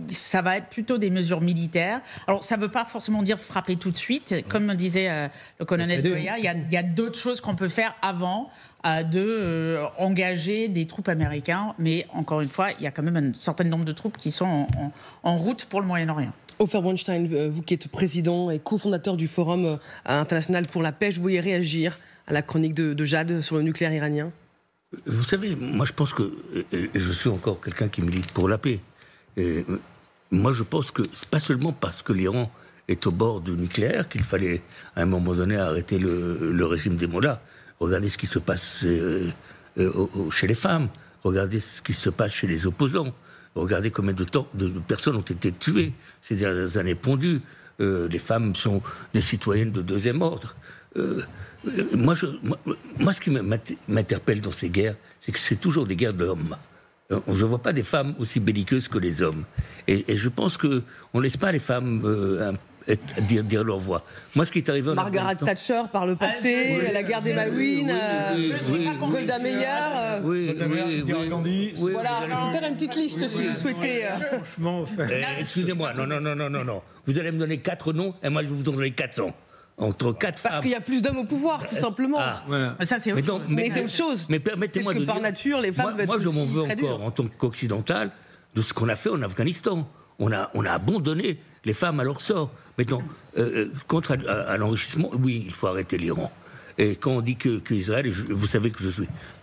ça va être plutôt des mesures militaires. Alors, ça ne veut pas forcément dire frapper tout de suite. Comme disait le colonel Goya, il y a d'autres choses qu'on peut faire avant d'engager des troupes américaines. Mais encore une fois, il y a quand même un certain nombre de troupes qui sont en route pour le Moyen-Orient. Ofer Bornstein, vous qui êtes président et cofondateur du Forum international pour la paix, je voulais réagir à la chronique de Jade sur le nucléaire iranien. Vous savez, moi je pense que, et je suis encore quelqu'un qui milite pour la paix, moi je pense que c'est pas seulement parce que l'Iran est au bord du nucléaire qu'il fallait à un moment donné arrêter le régime des mollahs. Regardez ce qui se passe chez les femmes, regardez ce qui se passe chez les opposants, regardez combien de personnes ont été tuées ces dernières années pondues. les femmes sont des citoyennes de deuxième ordre. Moi, ce qui m'interpelle dans ces guerres, c'est que c'est toujours des guerres d'hommes. Je ne vois pas des femmes aussi belliqueuses que les hommes. Et je pense qu'on ne laisse pas les femmes dire leur voix. Moi, ce qui est arrivé en Margaret Thatcher par le passé, la guerre des Malouines, Golda Meir. Voilà, on va faire une petite liste si vous souhaitez. Excusez-moi, non. Vous allez me donner 4 noms et moi je vais vous donner 400. Entre 4 femmes. Parce qu'il y a plus d'hommes au pouvoir, tout simplement. Voilà. Ça, c'est autre chose. Mais c'est autre chose. Mais permettez-moi de dire, par nature, les femmes moi je m'en veux encore, en tant qu'occidental, de ce qu'on a fait en Afghanistan. On a abandonné les femmes à leur sort. Maintenant, contre à l'enrichissement, oui, il faut arrêter l'Iran. Et quand on dit qu'Israël, vous savez que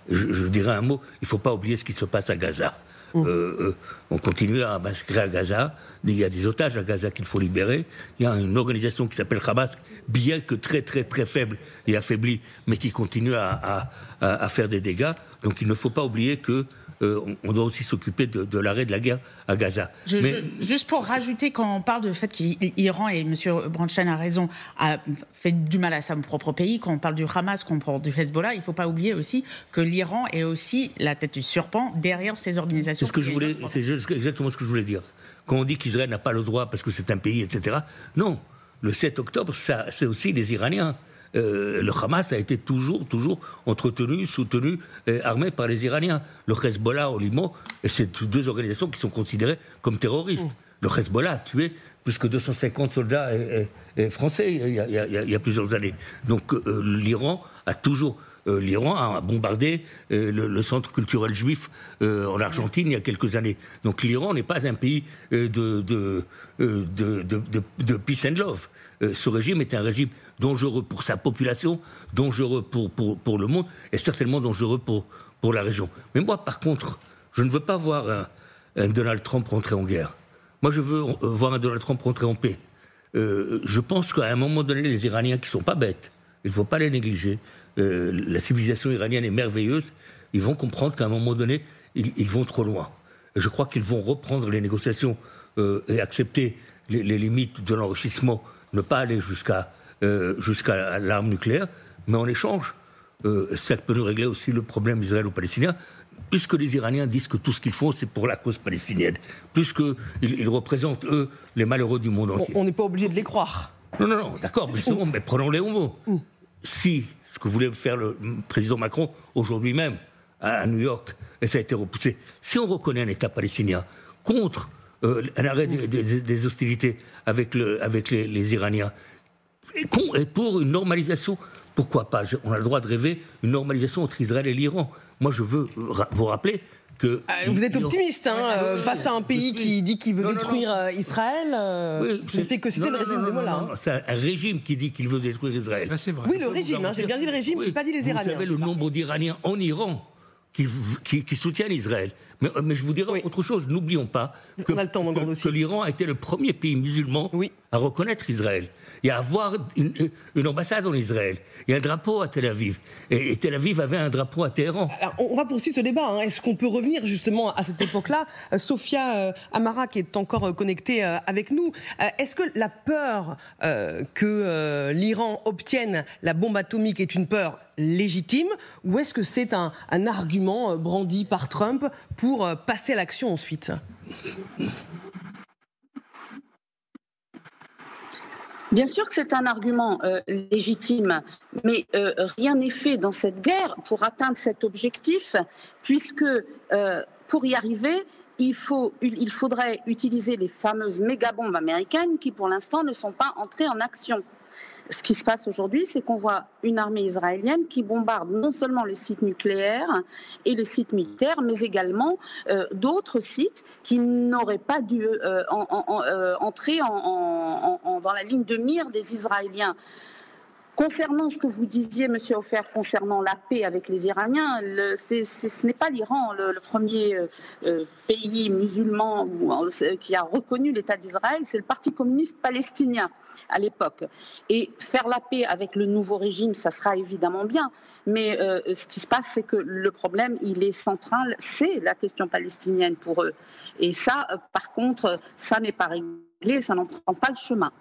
je dirais un mot, il ne faut pas oublier ce qui se passe à Gaza. On continue à massacrer à Gaza. Il y a des otages à Gaza qu'il faut libérer. Il y a une organisation qui s'appelle Hamas, bien que très très très faible et affaiblie, mais qui continue à faire des dégâts. Donc il ne faut pas oublier que on doit aussi s'occuper de l'arrêt de la guerre à Gaza. Juste pour rajouter, quand on parle du fait qu'Iran, et M. Brandstein a raison, a fait du mal à son propre pays, quand on parle du Hamas, quand on parle du Hezbollah, il ne faut pas oublier aussi que l'Iran est aussi la tête du serpent derrière ces organisations. C'est exactement ce que je voulais dire. Quand on dit qu'Israël n'a pas le droit parce que c'est un pays, etc. Non, le 7 octobre, c'est aussi les Iraniens. Le Hamas a été toujours entretenu, soutenu, armé par les Iraniens. Le Hezbollah au Liban, c'est 2 organisations qui sont considérées comme terroristes. Le Hezbollah a tué plus que 250 soldats français il y a plusieurs années. Donc l'Iran a bombardé le centre culturel juif en Argentine il y a quelques années. Donc l'Iran n'est pas un pays de peace and love. Ce régime est un régime dangereux pour sa population, dangereux pour le monde et certainement dangereux pour la région. Mais moi, par contre, je ne veux pas voir un Donald Trump rentrer en guerre. Moi, je veux voir un Donald Trump rentrer en paix. Je pense qu'à un moment donné, les Iraniens, qui ne sont pas bêtes, il ne faut pas les négliger, la civilisation iranienne est merveilleuse, ils vont comprendre qu'à un moment donné, ils vont trop loin. Je crois qu'ils vont reprendre les négociations et accepter les limites de l'enrichissement, ne pas aller jusqu'à l'arme nucléaire, mais en échange, ça peut nous régler aussi le problème israélo-palestinien, puisque les Iraniens disent que tout ce qu'ils font, c'est pour la cause palestinienne, puisqu'ils représentent, eux, les malheureux du monde entier. On n'est pas obligé de les croire. Non, d'accord, justement, mais prenons-les au mot. Si ce que voulait faire le président Macron aujourd'hui même à New York, et ça a été repoussé, si on reconnaît un État palestinien contre un arrêt des hostilités avec les Iraniens, et pour une normalisation, pourquoi pas? On a le droit de rêver une normalisation entre Israël et l'Iran. Moi, je veux vous rappeler que... Vous êtes optimiste, face à un pays qui dit qu'il veut détruire Israël. Je ne fais que citer le régime de Mollah. C'est un régime qui dit qu'il veut détruire Israël. C'est vrai. Oui, le régime, j'ai bien dit le régime, je n'ai pas dit les Iraniens. Vous savez le nombre d'Iraniens en Iran qui soutiennent Israël. Mais je vous dirais autre chose, n'oublions pas que l'Iran a été le premier pays musulman à reconnaître Israël et à avoir une ambassade en Israël. Il y a un drapeau à Tel Aviv. Et Tel Aviv avait un drapeau à Téhéran. Alors, on va poursuivre ce débat. Est-ce qu'on peut revenir justement à cette époque-là? Sophia Amara, qui est encore connectée avec nous, est-ce que la peur que l'Iran obtienne la bombe atomique est une peur légitime, ou est-ce que c'est un argument brandi par Trump pour passer à l'action ensuite? Bien sûr que c'est un argument légitime, mais rien n'est fait dans cette guerre pour atteindre cet objectif, puisque pour y arriver, il faudrait utiliser les fameuses méga-bombes américaines qui, pour l'instant, ne sont pas entrées en action. Ce qui se passe aujourd'hui, c'est qu'on voit une armée israélienne qui bombarde non seulement les sites nucléaires et les sites militaires, mais également d'autres sites qui n'auraient pas dû entrer dans la ligne de mire des Israéliens. Concernant ce que vous disiez, M. Ofer, concernant la paix avec les Iraniens, ce n'est pas l'Iran le premier pays musulman qui a reconnu l'État d'Israël, c'est le Parti communiste palestinien à l'époque. Et faire la paix avec le nouveau régime, ça sera évidemment bien, mais ce qui se passe, c'est que le problème, il est central, c'est la question palestinienne pour eux. Et ça, par contre, ça n'est pas réglé, ça n'en prend pas le chemin.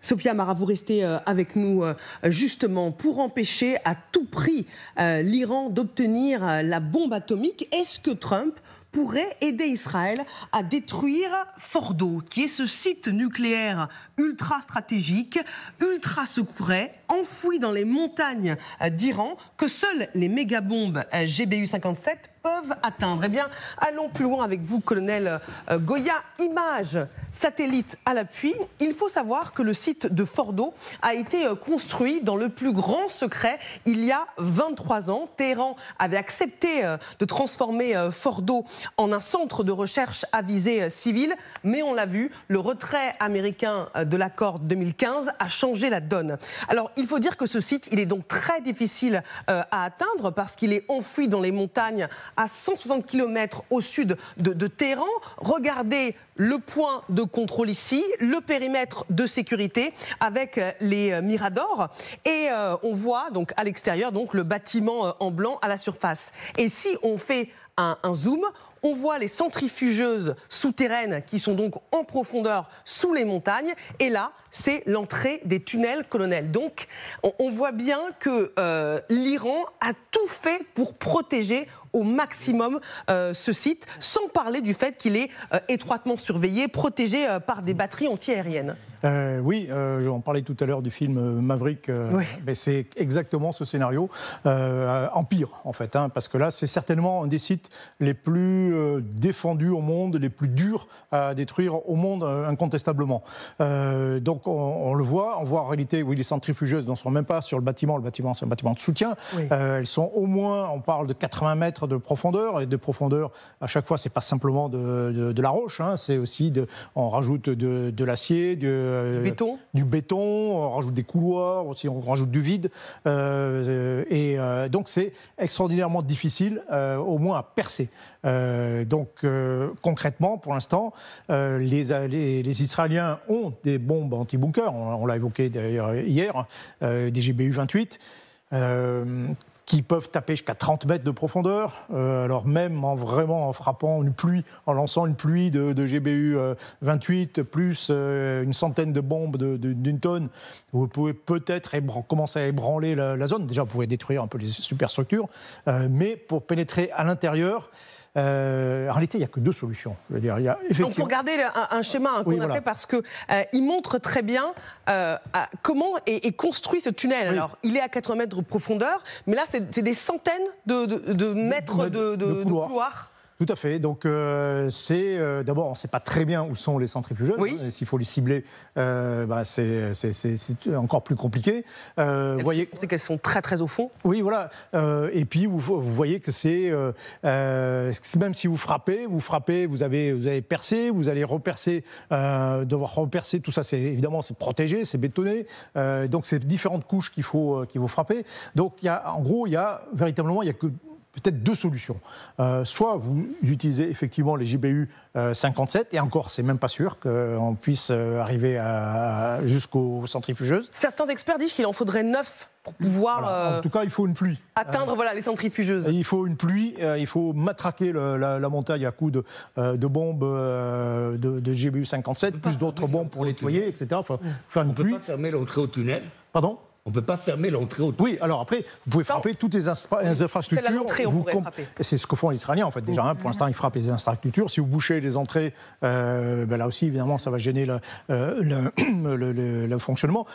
Sophia Amara, vous restez avec nous justement pour empêcher à tout prix l'Iran d'obtenir la bombe atomique. Est-ce que Trump pourrait aider Israël à détruire Fordo, qui est ce site nucléaire ultra stratégique, ultra secret, enfoui dans les montagnes d'Iran, que seules les mégabombes GBU-57 peuvent atteindre? Eh bien, allons plus loin avec vous, colonel Goya. Images satellites à l'appui. Il faut savoir que le site de Fordo a été construit dans le plus grand secret il y a 23 ans. Téhéran avait accepté de transformer Fordo en un centre de recherche à visée civile, mais on l'a vu, le retrait américain de l'accord de 2015 a changé la donne. Alors, il faut dire que ce site, il est donc très difficile à atteindre parce qu'il est enfoui dans les montagnes à 160 km au sud de Téhéran. Regardez le point de contrôle ici, le périmètre de sécurité avec les miradors et on voit donc à l'extérieur donc le bâtiment en blanc à la surface. Et si on fait un zoom, on voit les centrifugeuses souterraines qui sont donc en profondeur sous les montagnes. Et là, c'est l'entrée des tunnels, colonel. Donc, on voit bien que l'Iran a tout fait pour protéger au maximum ce site, sans parler du fait qu'il est étroitement surveillé, protégé par des batteries antiaériennes. Oui, on parlait tout à l'heure du film Maverick, oui. Mais c'est exactement ce scénario, en pire en fait, parce que là c'est certainement un des sites les plus défendus au monde, les plus durs à détruire au monde incontestablement. Donc on le voit, on voit en réalité, oui, les centrifugeuses ne sont même pas sur le bâtiment c'est un bâtiment de soutien, oui. Elles sont au moins, on parle de 80 mètres de profondeur, et de profondeur à chaque fois c'est pas simplement de la roche, c'est aussi, on rajoute de l'acier, du béton, on rajoute des couloirs, aussi on rajoute du vide. Donc c'est extraordinairement difficile, au moins à percer. Donc concrètement, pour l'instant, les Israéliens ont des bombes anti-bunker, on l'a évoqué d'ailleurs hier, des GBU-28, qui peuvent taper jusqu'à 30 mètres de profondeur. Alors même en frappant une pluie, en lançant une pluie de GBU 28, plus une centaine de bombes d'une tonne, vous pouvez peut-être commencer à ébranler la zone. Déjà, vous pouvez détruire un peu les superstructures, mais pour pénétrer à l'intérieur, en réalité, il n'y a que deux solutions. Je veux dire, il y a effectivement... Donc, pour regarder un schéma qu'on a fait, parce qu'il montre très bien comment est construit ce tunnel. Oui. Alors, il est à 80 mètres de profondeur, mais là, c'est des centaines de mètres de couloirs. Tout à fait. Donc, d'abord, on ne sait pas très bien où sont les centrifugeuses. Oui. S'il faut les cibler, c'est encore plus compliqué. On sait qu'elles sont très, très au fond. Oui, voilà. Et puis, vous voyez que c'est... même si vous frappez, vous avez percé, vous allez repercer, devoir repercer. Tout ça, évidemment, c'est protégé, c'est bétonné. Donc, c'est différentes couches qu'il faut frapper. Donc, il y a véritablement, il n'y a que peut-être deux solutions. Soit vous utilisez effectivement les GBU 57, et encore, c'est même pas sûr qu'on puisse arriver jusqu'aux centrifugeuses. Certains experts disent qu'il en faudrait 9 pour pouvoir... Voilà. En tout cas, il faut une pluie. Atteindre les centrifugeuses. Il faut une pluie, il faut matraquer la montagne à coups de bombes de GBU 57, plus d'autres bombes pour nettoyer, etc. Enfin, faire une pluie. On ne peut pas fermer l'entrée au tunnel. Pardon ? On ne peut pas fermer l'entrée au tunnel. Oui, alors après, vous pouvez frapper toutes les infrastructures. C'est l'entrée, on pourrait frapper. C'est ce que font les Israéliens, en fait. Déjà, pour l'instant, ils frappent les infrastructures. Si vous bouchez les entrées, là aussi, évidemment, ça va gêner le fonctionnement.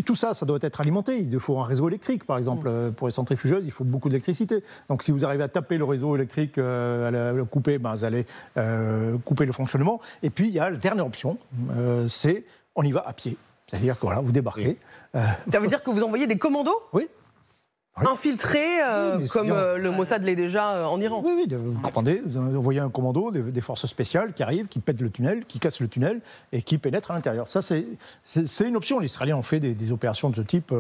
Tout ça, ça doit être alimenté. Il faut un réseau électrique, par exemple. Pour les centrifugeuses, il faut beaucoup d'électricité. Donc, si vous arrivez à taper le réseau électrique, à le couper, vous allez couper le fonctionnement. Et puis, il y a la dernière option, c'est on y va à pied. C'est-à-dire que vous débarquez. Oui. Ça veut dire que vous envoyez des commandos ? Oui. Infiltrés, comme le Mossad l'est déjà en Iran. Oui, vous comprenez, vous envoyez un commando, des forces spéciales qui arrivent, qui pètent le tunnel, qui cassent le tunnel et qui pénètrent à l'intérieur. Ça, c'est une option. Les Israéliens ont fait des opérations de ce type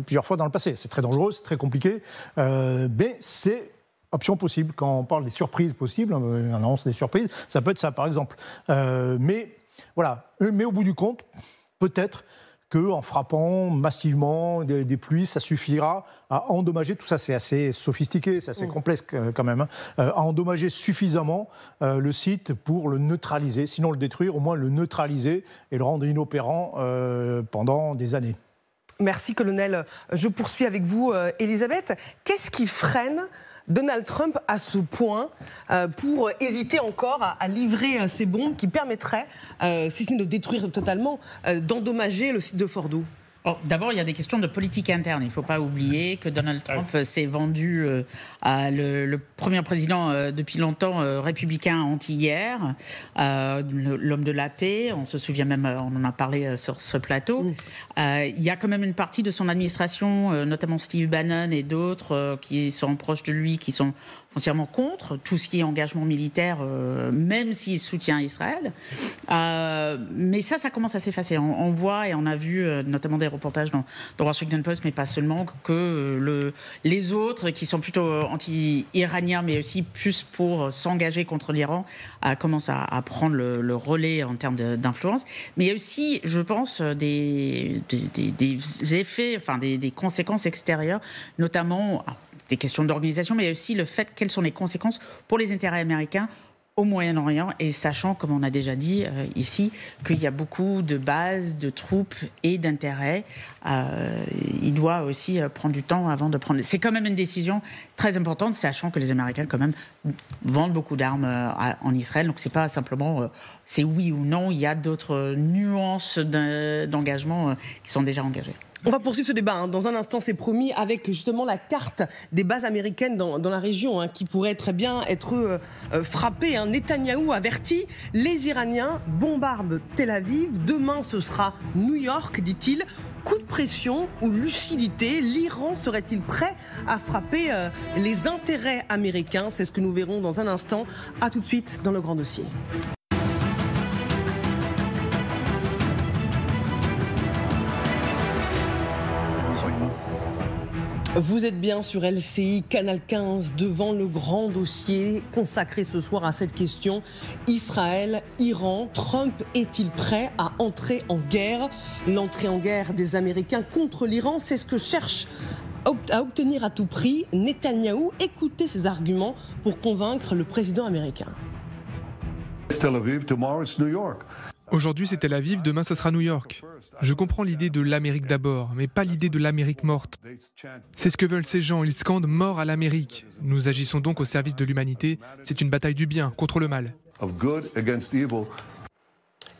plusieurs fois dans le passé. C'est très dangereux, c'est très compliqué, mais c'est option possible. Quand on parle des surprises possibles, on annonce des surprises, ça peut être ça, par exemple. Mais au bout du compte, peut-être qu'en frappant massivement des pluies, ça suffira à endommager, tout ça c'est assez sophistiqué, c'est assez complexe quand même, à endommager suffisamment le site pour le neutraliser, sinon le détruire, au moins le neutraliser et le rendre inopérant pendant des années. Merci, colonel. Je poursuis avec vous, Elisabeth. Qu'est-ce qui freine Donald Trump à ce point pour hésiter encore à livrer ces bombes qui permettraient, si ce n'est de détruire totalement, d'endommager le site de Fordo? D'abord, il y a des questions de politique interne. Il ne faut pas oublier que Donald Trump s'est vendu à le premier président depuis longtemps républicain anti-guerre, l'homme de la paix. On se souvient même, on en a parlé sur ce plateau. Il y a quand même une partie de son administration, notamment Steve Bannon et d'autres qui sont proches de lui, qui sont foncièrement contre tout ce qui est engagement militaire, même s'il soutient Israël. Mais ça commence à s'effacer. On voit et on a vu notamment des reportages dans Washington Post, mais pas seulement, que les autres, qui sont plutôt anti-iraniens, mais aussi plus pour s'engager contre l'Iran, commencent à prendre le relais en termes d'influence. Mais il y a aussi, je pense, des effets, enfin des conséquences extérieures, notamment des questions d'organisation, mais il y a aussi le fait quelles sont les conséquences pour les intérêts américains au Moyen-Orient, et sachant, comme on a déjà dit ici, qu'il y a beaucoup de bases, de troupes et d'intérêts, il doit aussi prendre du temps avant de prendre... C'est quand même une décision très importante, sachant que les Américains, quand même, vendent beaucoup d'armes en Israël. Donc, c'est pas simplement c'est oui ou non, il y a d'autres nuances d'engagement qui sont déjà engagées. On va poursuivre ce débat dans un instant, c'est promis, avec justement la carte des bases américaines dans la région qui pourrait très bien être frappée. Netanyahou avertit, les Iraniens bombardent Tel Aviv. Demain, ce sera New York, dit-il. Coup de pression ou lucidité, l'Iran serait-il prêt à frapper les intérêts américains? C'est ce que nous verrons dans un instant. À tout de suite dans le grand dossier. Vous êtes bien sur LCI, Canal 15, devant le grand dossier consacré ce soir à cette question. Israël, Iran, Trump est-il prêt à entrer en guerre? L'entrée en guerre des Américains contre l'Iran, c'est ce que cherche à obtenir à tout prix Netanyahou. Écoutez ses arguments pour convaincre le président américain. Tel Aviv, tomorrow it's New York. Aujourd'hui, c'est Tel Aviv, demain, ça sera New York. Je comprends l'idée de l'Amérique d'abord, mais pas l'idée de l'Amérique morte. C'est ce que veulent ces gens, ils scandent « mort à l'Amérique ». Nous agissons donc au service de l'humanité. C'est une bataille du bien contre le mal.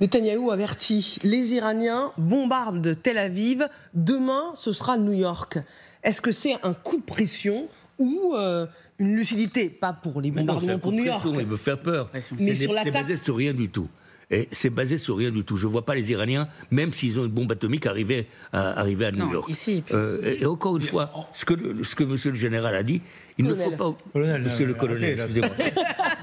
Netanyahou avertit, les Iraniens bombardent Tel Aviv, demain, ce sera New York. Est-ce que c'est un coup de pression ou une lucidité? Pas pour les bombardements pour New York. Il veut faire peur. Mais sur l'attaque... C'est basé sur rien du tout. Et c'est basé sur rien du tout. Je ne vois pas les Iraniens, même s'ils ont une bombe atomique, arriver à New York. Ici. Et encore une fois, ce que monsieur le général a dit, il ne faut pas... Monsieur le colonel, excusez-moi.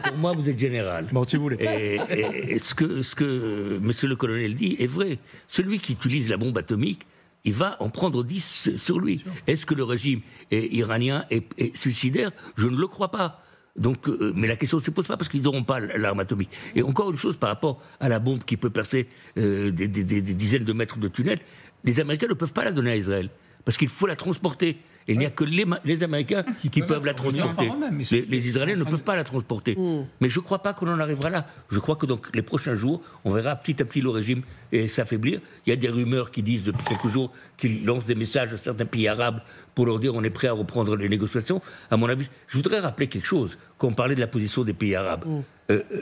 Pour moi, vous êtes général. Bon, si vous voulez. Et ce que monsieur le colonel dit est vrai. Celui qui utilise la bombe atomique, il va en prendre 10 sur lui. Est-ce que le régime iranien est suicidaire? Je ne le crois pas. Donc, mais la question ne se pose pas parce qu'ils n'auront pas l'arme atomique. Et encore une chose par rapport à la bombe qui peut percer des dizaines de mètres de tunnel, les Américains ne peuvent pas la donner à Israël parce qu'il faut la transporter. Et il n'y a que les Américains qui peuvent la transporter. Les Israéliens ne peuvent pas la transporter. Mais je ne crois pas qu'on en arrivera là. Je crois que dans les prochains jours, on verra petit à petit le régime s'affaiblir. Il y a des rumeurs qui disent depuis quelques jours qu'ils lancent des messages à certains pays arabes pour leur dire on est prêt à reprendre les négociations. À mon avis, je voudrais rappeler quelque chose. Quand on parlait de la position des pays arabes,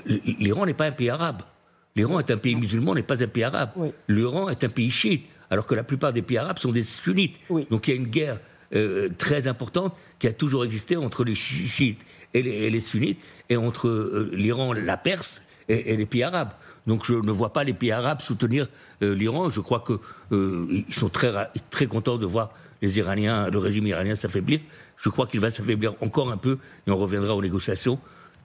l'Iran n'est pas un pays arabe. L'Iran est un pays musulman, n'est pas un pays arabe. L'Iran est un pays chiite, alors que la plupart des pays arabes sont des sunnites. Donc il y a une guerre très importante qui a toujours existé entre les chiites et les sunnites, et entre l'Iran, la Perse et les pays arabes. Donc je ne vois pas les pays arabes soutenir l'Iran. Je crois qu'ils sont très contents de voir les Iraniens, le régime iranien s'affaiblir. Je crois qu'il va s'affaiblir encore un peu et on reviendra aux négociations.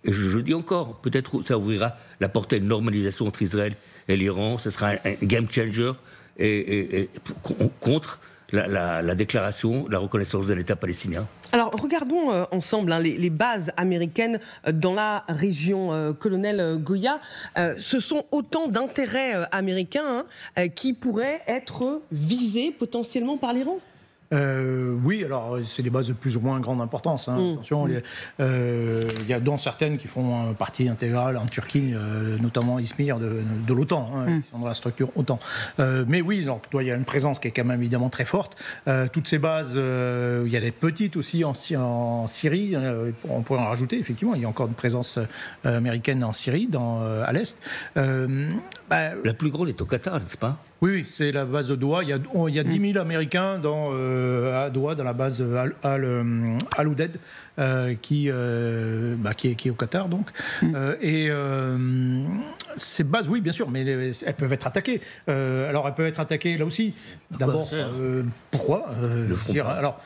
Et je dis encore, peut-être ça ouvrira la porte à une normalisation entre Israël et l'Iran. Ce sera un game changer contre la déclaration, la reconnaissance de l'État palestinien. Alors regardons ensemble les bases américaines dans la région, colonel Goya. Ce sont autant d'intérêts américains qui pourraient être visés potentiellement par l'Iran. Oui, alors c'est des bases de plus ou moins grande importance. Attention, il y a dont certaines qui font partie intégrale en Turquie, notamment Izmir de l'OTAN, qui sont dans la structure OTAN. Mais oui, donc il y a une présence qui est quand même évidemment très forte. Toutes ces bases, il y a des petites aussi en Syrie. On pourrait en rajouter, effectivement. Il y a encore une présence américaine en Syrie, à l'est. La plus grande est au Qatar, n'est-ce pas ? Oui, c'est la base de Doha. Il y a 10 000 Américains à Doha, dans la base Al-Udeid, qui est au Qatar, donc. Ces bases, oui, bien sûr, mais elles peuvent être attaquées. Alors, elles peuvent être attaquées, là aussi. D'abord, pourquoi alors,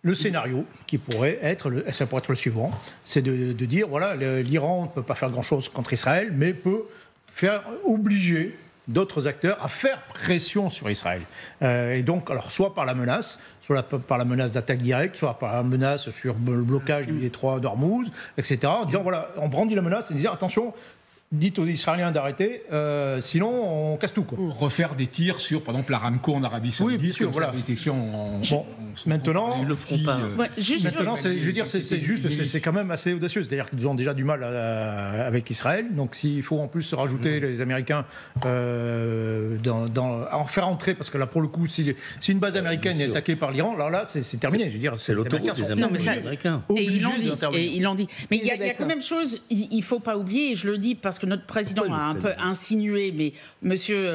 le scénario qui pourrait être, ça pourrait être le suivant, c'est de dire, voilà, l'Iran ne peut pas faire grand-chose contre Israël, mais peut obliger d'autres acteurs à faire pression sur Israël. Et donc, alors, soit par la menace d'attaque directe, soit par la menace sur le blocage du détroit d'Ormuz, etc. En disant, voilà, on brandit la menace et disant, attention, dites aux Israéliens d'arrêter, sinon on casse tout. Quoi. Refaire des tirs sur, par exemple, l'Aramco en Arabie Saoudite, oui, bien sûr, ça avait été fait maintenant, ils le feront pas. Maintenant, c'est quand même assez audacieux. C'est-à-dire qu'ils ont déjà du mal avec Israël. Donc, s'il faut en plus se rajouter les Américains en faire entrer, parce que là, pour le coup, si une base américaine est attaquée par l'Iran, alors là, c'est terminé. Je veux dire, c'est l'autoroute des Américains. Et ils l'ont dit. Mais il y a quand même chose, il ne faut pas oublier, et je le dis parce que notre président a un peu insinué, mais monsieur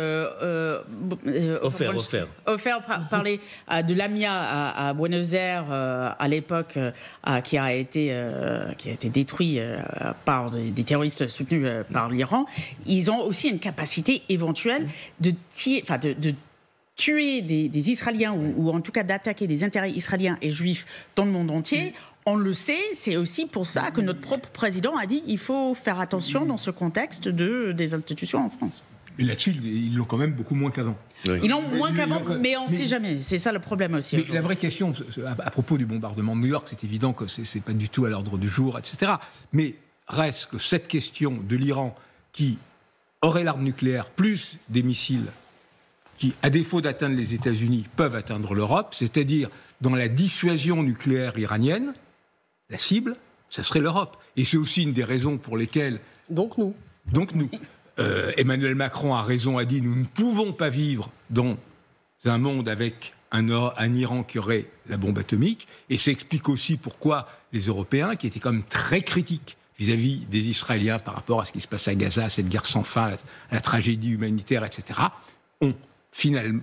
Ofer parlait de l'AMIA à Buenos Aires à l'époque, qui a été détruit par des terroristes soutenus par l'Iran. Ils ont aussi une capacité éventuelle de tuer des Israéliens ou en tout cas d'attaquer des intérêts israéliens et juifs dans le monde entier. On le sait, c'est aussi pour ça que notre propre président a dit qu'il faut faire attention dans ce contexte des institutions en France. Et là-dessus, ils l'ont quand même beaucoup moins qu'avant. Oui. Ils l'ont moins qu'avant, mais on ne sait jamais. C'est ça le problème aussi. Mais la vraie question, à propos du bombardement de New York, c'est évident que ce n'est pas du tout à l'ordre du jour, etc. Mais reste que cette question de l'Iran qui aurait l'arme nucléaire plus des missiles qui, à défaut d'atteindre les États-Unis, peuvent atteindre l'Europe, c'est-à-dire dans la dissuasion nucléaire iranienne, la cible, ça serait l'Europe. Et c'est aussi une des raisons pour lesquelles... Donc nous. Emmanuel Macron a raison, a dit nous ne pouvons pas vivre dans un monde avec un Iran qui aurait la bombe atomique. Et ça explique aussi pourquoi les Européens, qui étaient quand même très critiques vis-à-vis des Israéliens par rapport à ce qui se passe à Gaza, cette guerre sans fin, à la tragédie humanitaire, etc., ont finalement,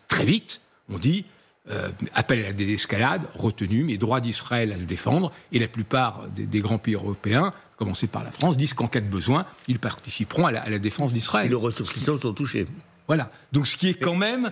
très vite, on dit... appel à la désescalade, retenue, mais droit d'Israël à se défendre. Et la plupart des grands pays européens, à commencer par la France, disent qu'en cas de besoin, ils participeront à la défense d'Israël. Et les ressortissants sont touchés. Voilà. Donc ce qui est quand même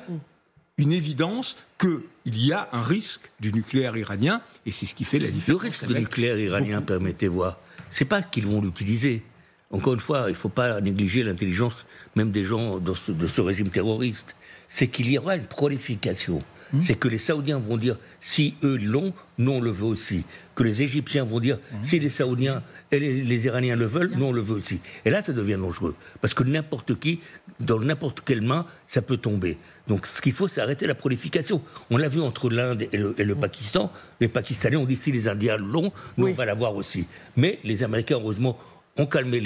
une évidence qu'il y a un risque du nucléaire iranien, et c'est ce qui fait la différence. Le risque du nucléaire iranien, permettez-moi, c'est pas qu'ils vont l'utiliser. Encore une fois, il ne faut pas négliger l'intelligence même des gens de ce régime terroriste. C'est qu'il y aura une prolification. C'est que les Saoudiens vont dire si eux l'ont, nous on le veut aussi. Que les Égyptiens vont dire si les Saoudiens et les Iraniens le veulent, nous on le veut aussi. Et là, ça devient dangereux. Parce que n'importe qui, dans n'importe quelle main, ça peut tomber. Donc ce qu'il faut, c'est arrêter la prolification. On l'a vu entre l'Inde et le Pakistan. Les Pakistanais ont dit si les Indiens l'ont, nous on va l'avoir aussi. Mais les Américains, heureusement, ont calmé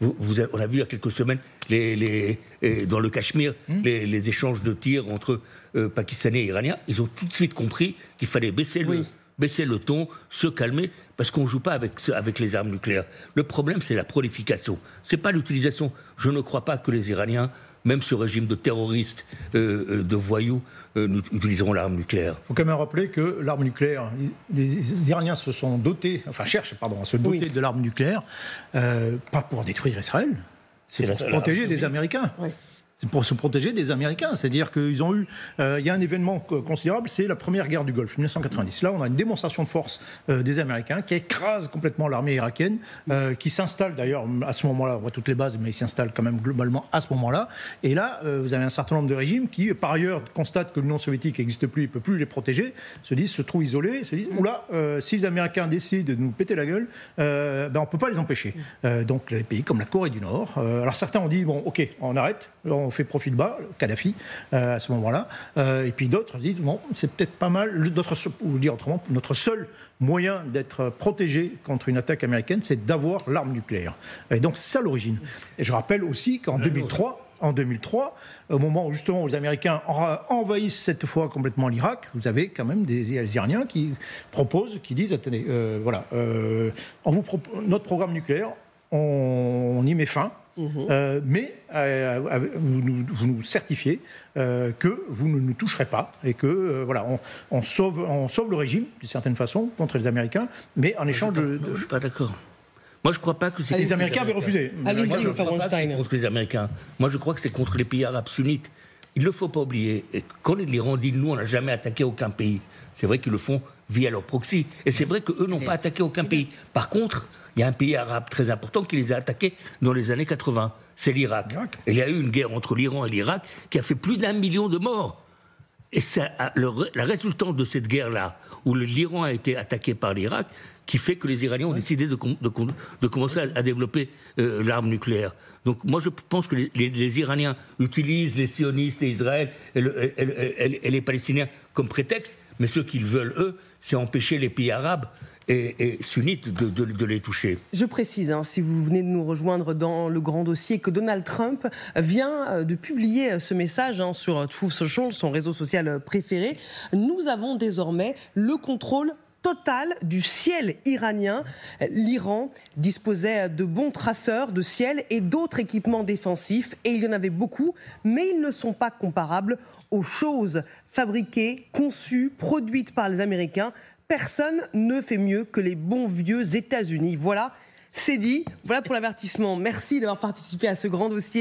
on a vu il y a quelques semaines dans le Cachemire les échanges de tirs entre Pakistanais et Iraniens. Ils ont tout de suite compris qu'il fallait baisser le ton, se calmer, parce qu'on ne joue pas avec les armes nucléaires. Le problème, c'est la prolification. Ce n'est pas l'utilisation. Je ne crois pas que les Iraniens, même ce régime de terroristes, de voyous, utiliseront l'arme nucléaire. Il faut quand même rappeler que l'arme nucléaire, les Iraniens cherchent à se doter de l'arme nucléaire, pas pour détruire Israël, c'est pour se protéger des Américains. Oui. C'est pour se protéger des Américains. C'est-à-dire qu'ils ont eu... il y a un événement considérable, c'est la première guerre du Golfe, 1990. Là, on a une démonstration de force des Américains qui écrase complètement l'armée irakienne, qui s'installe d'ailleurs à ce moment-là, on voit toutes les bases, mais ils s'installent quand même globalement à ce moment-là. Et là, vous avez un certain nombre de régimes qui, par ailleurs, constatent que l'Union soviétique n'existe plus, il ne peut plus les protéger, se trouvent isolés, se disent, oula, si les Américains décident de nous péter la gueule, on ne peut pas les empêcher. Donc les pays comme la Corée du Nord. Alors certains ont dit, bon, ok, on arrête, on fait profil bas, Kadhafi, à ce moment-là. Et puis d'autres disent, bon, c'est peut-être pas mal, ou dire autrement, notre seul moyen d'être protégé contre une attaque américaine, c'est d'avoir l'arme nucléaire. Et donc c'est ça l'origine. Et je rappelle aussi qu'en 2003, au moment où justement les Américains envahissent cette fois complètement l'Irak, vous avez quand même des Iraniens qui proposent, qui disent, attendez, voilà, notre programme nucléaire, on y met fin. Mais vous nous certifiez que vous ne nous toucherez pas et que voilà, on sauve le régime d'une certaine façon contre les Américains, mais en échange de... Je ne suis pas d'accord. Moi, je ne crois pas que c'est... Les Américains avaient refusé. Allez-y, contre les Américains. Moi, je crois que c'est contre les pays arabes sunnites. Il ne le faut pas oublier. Et quand l'Iran dit « nous, on n'a jamais attaqué aucun pays », c'est vrai qu'ils le font via leur proxy. Et c'est vrai qu'eux n'ont pas attaqué aucun pays. Par contre, il y a un pays arabe très important qui les a attaqués dans les années 80. C'est l'Irak. Et il y a eu une guerre entre l'Iran et l'Irak qui a fait plus d'1 million de morts. Et c'est la résultante de cette guerre-là, où l'Iran a été attaqué par l'Irak, qui fait que les Iraniens ont décidé de commencer à développer l'arme nucléaire. Donc moi je pense que les Iraniens utilisent les sionistes et Israël et les Palestiniens comme prétexte, mais ce qu'ils veulent, eux, c'est empêcher les pays arabes et sunnites de les toucher. Je précise, si vous venez de nous rejoindre dans le grand dossier, que Donald Trump vient de publier ce message sur Truth Social, son réseau social préféré. Nous avons désormais le contrôle total du ciel iranien. L'Iran disposait de bons traceurs de ciel et d'autres équipements défensifs, et il y en avait beaucoup, mais ils ne sont pas comparables aux choses fabriquées, conçues, produites par les Américains. Personne ne fait mieux que les bons vieux États-Unis. Voilà, c'est dit. Voilà pour l'avertissement. Merci d'avoir participé à ce grand dossier.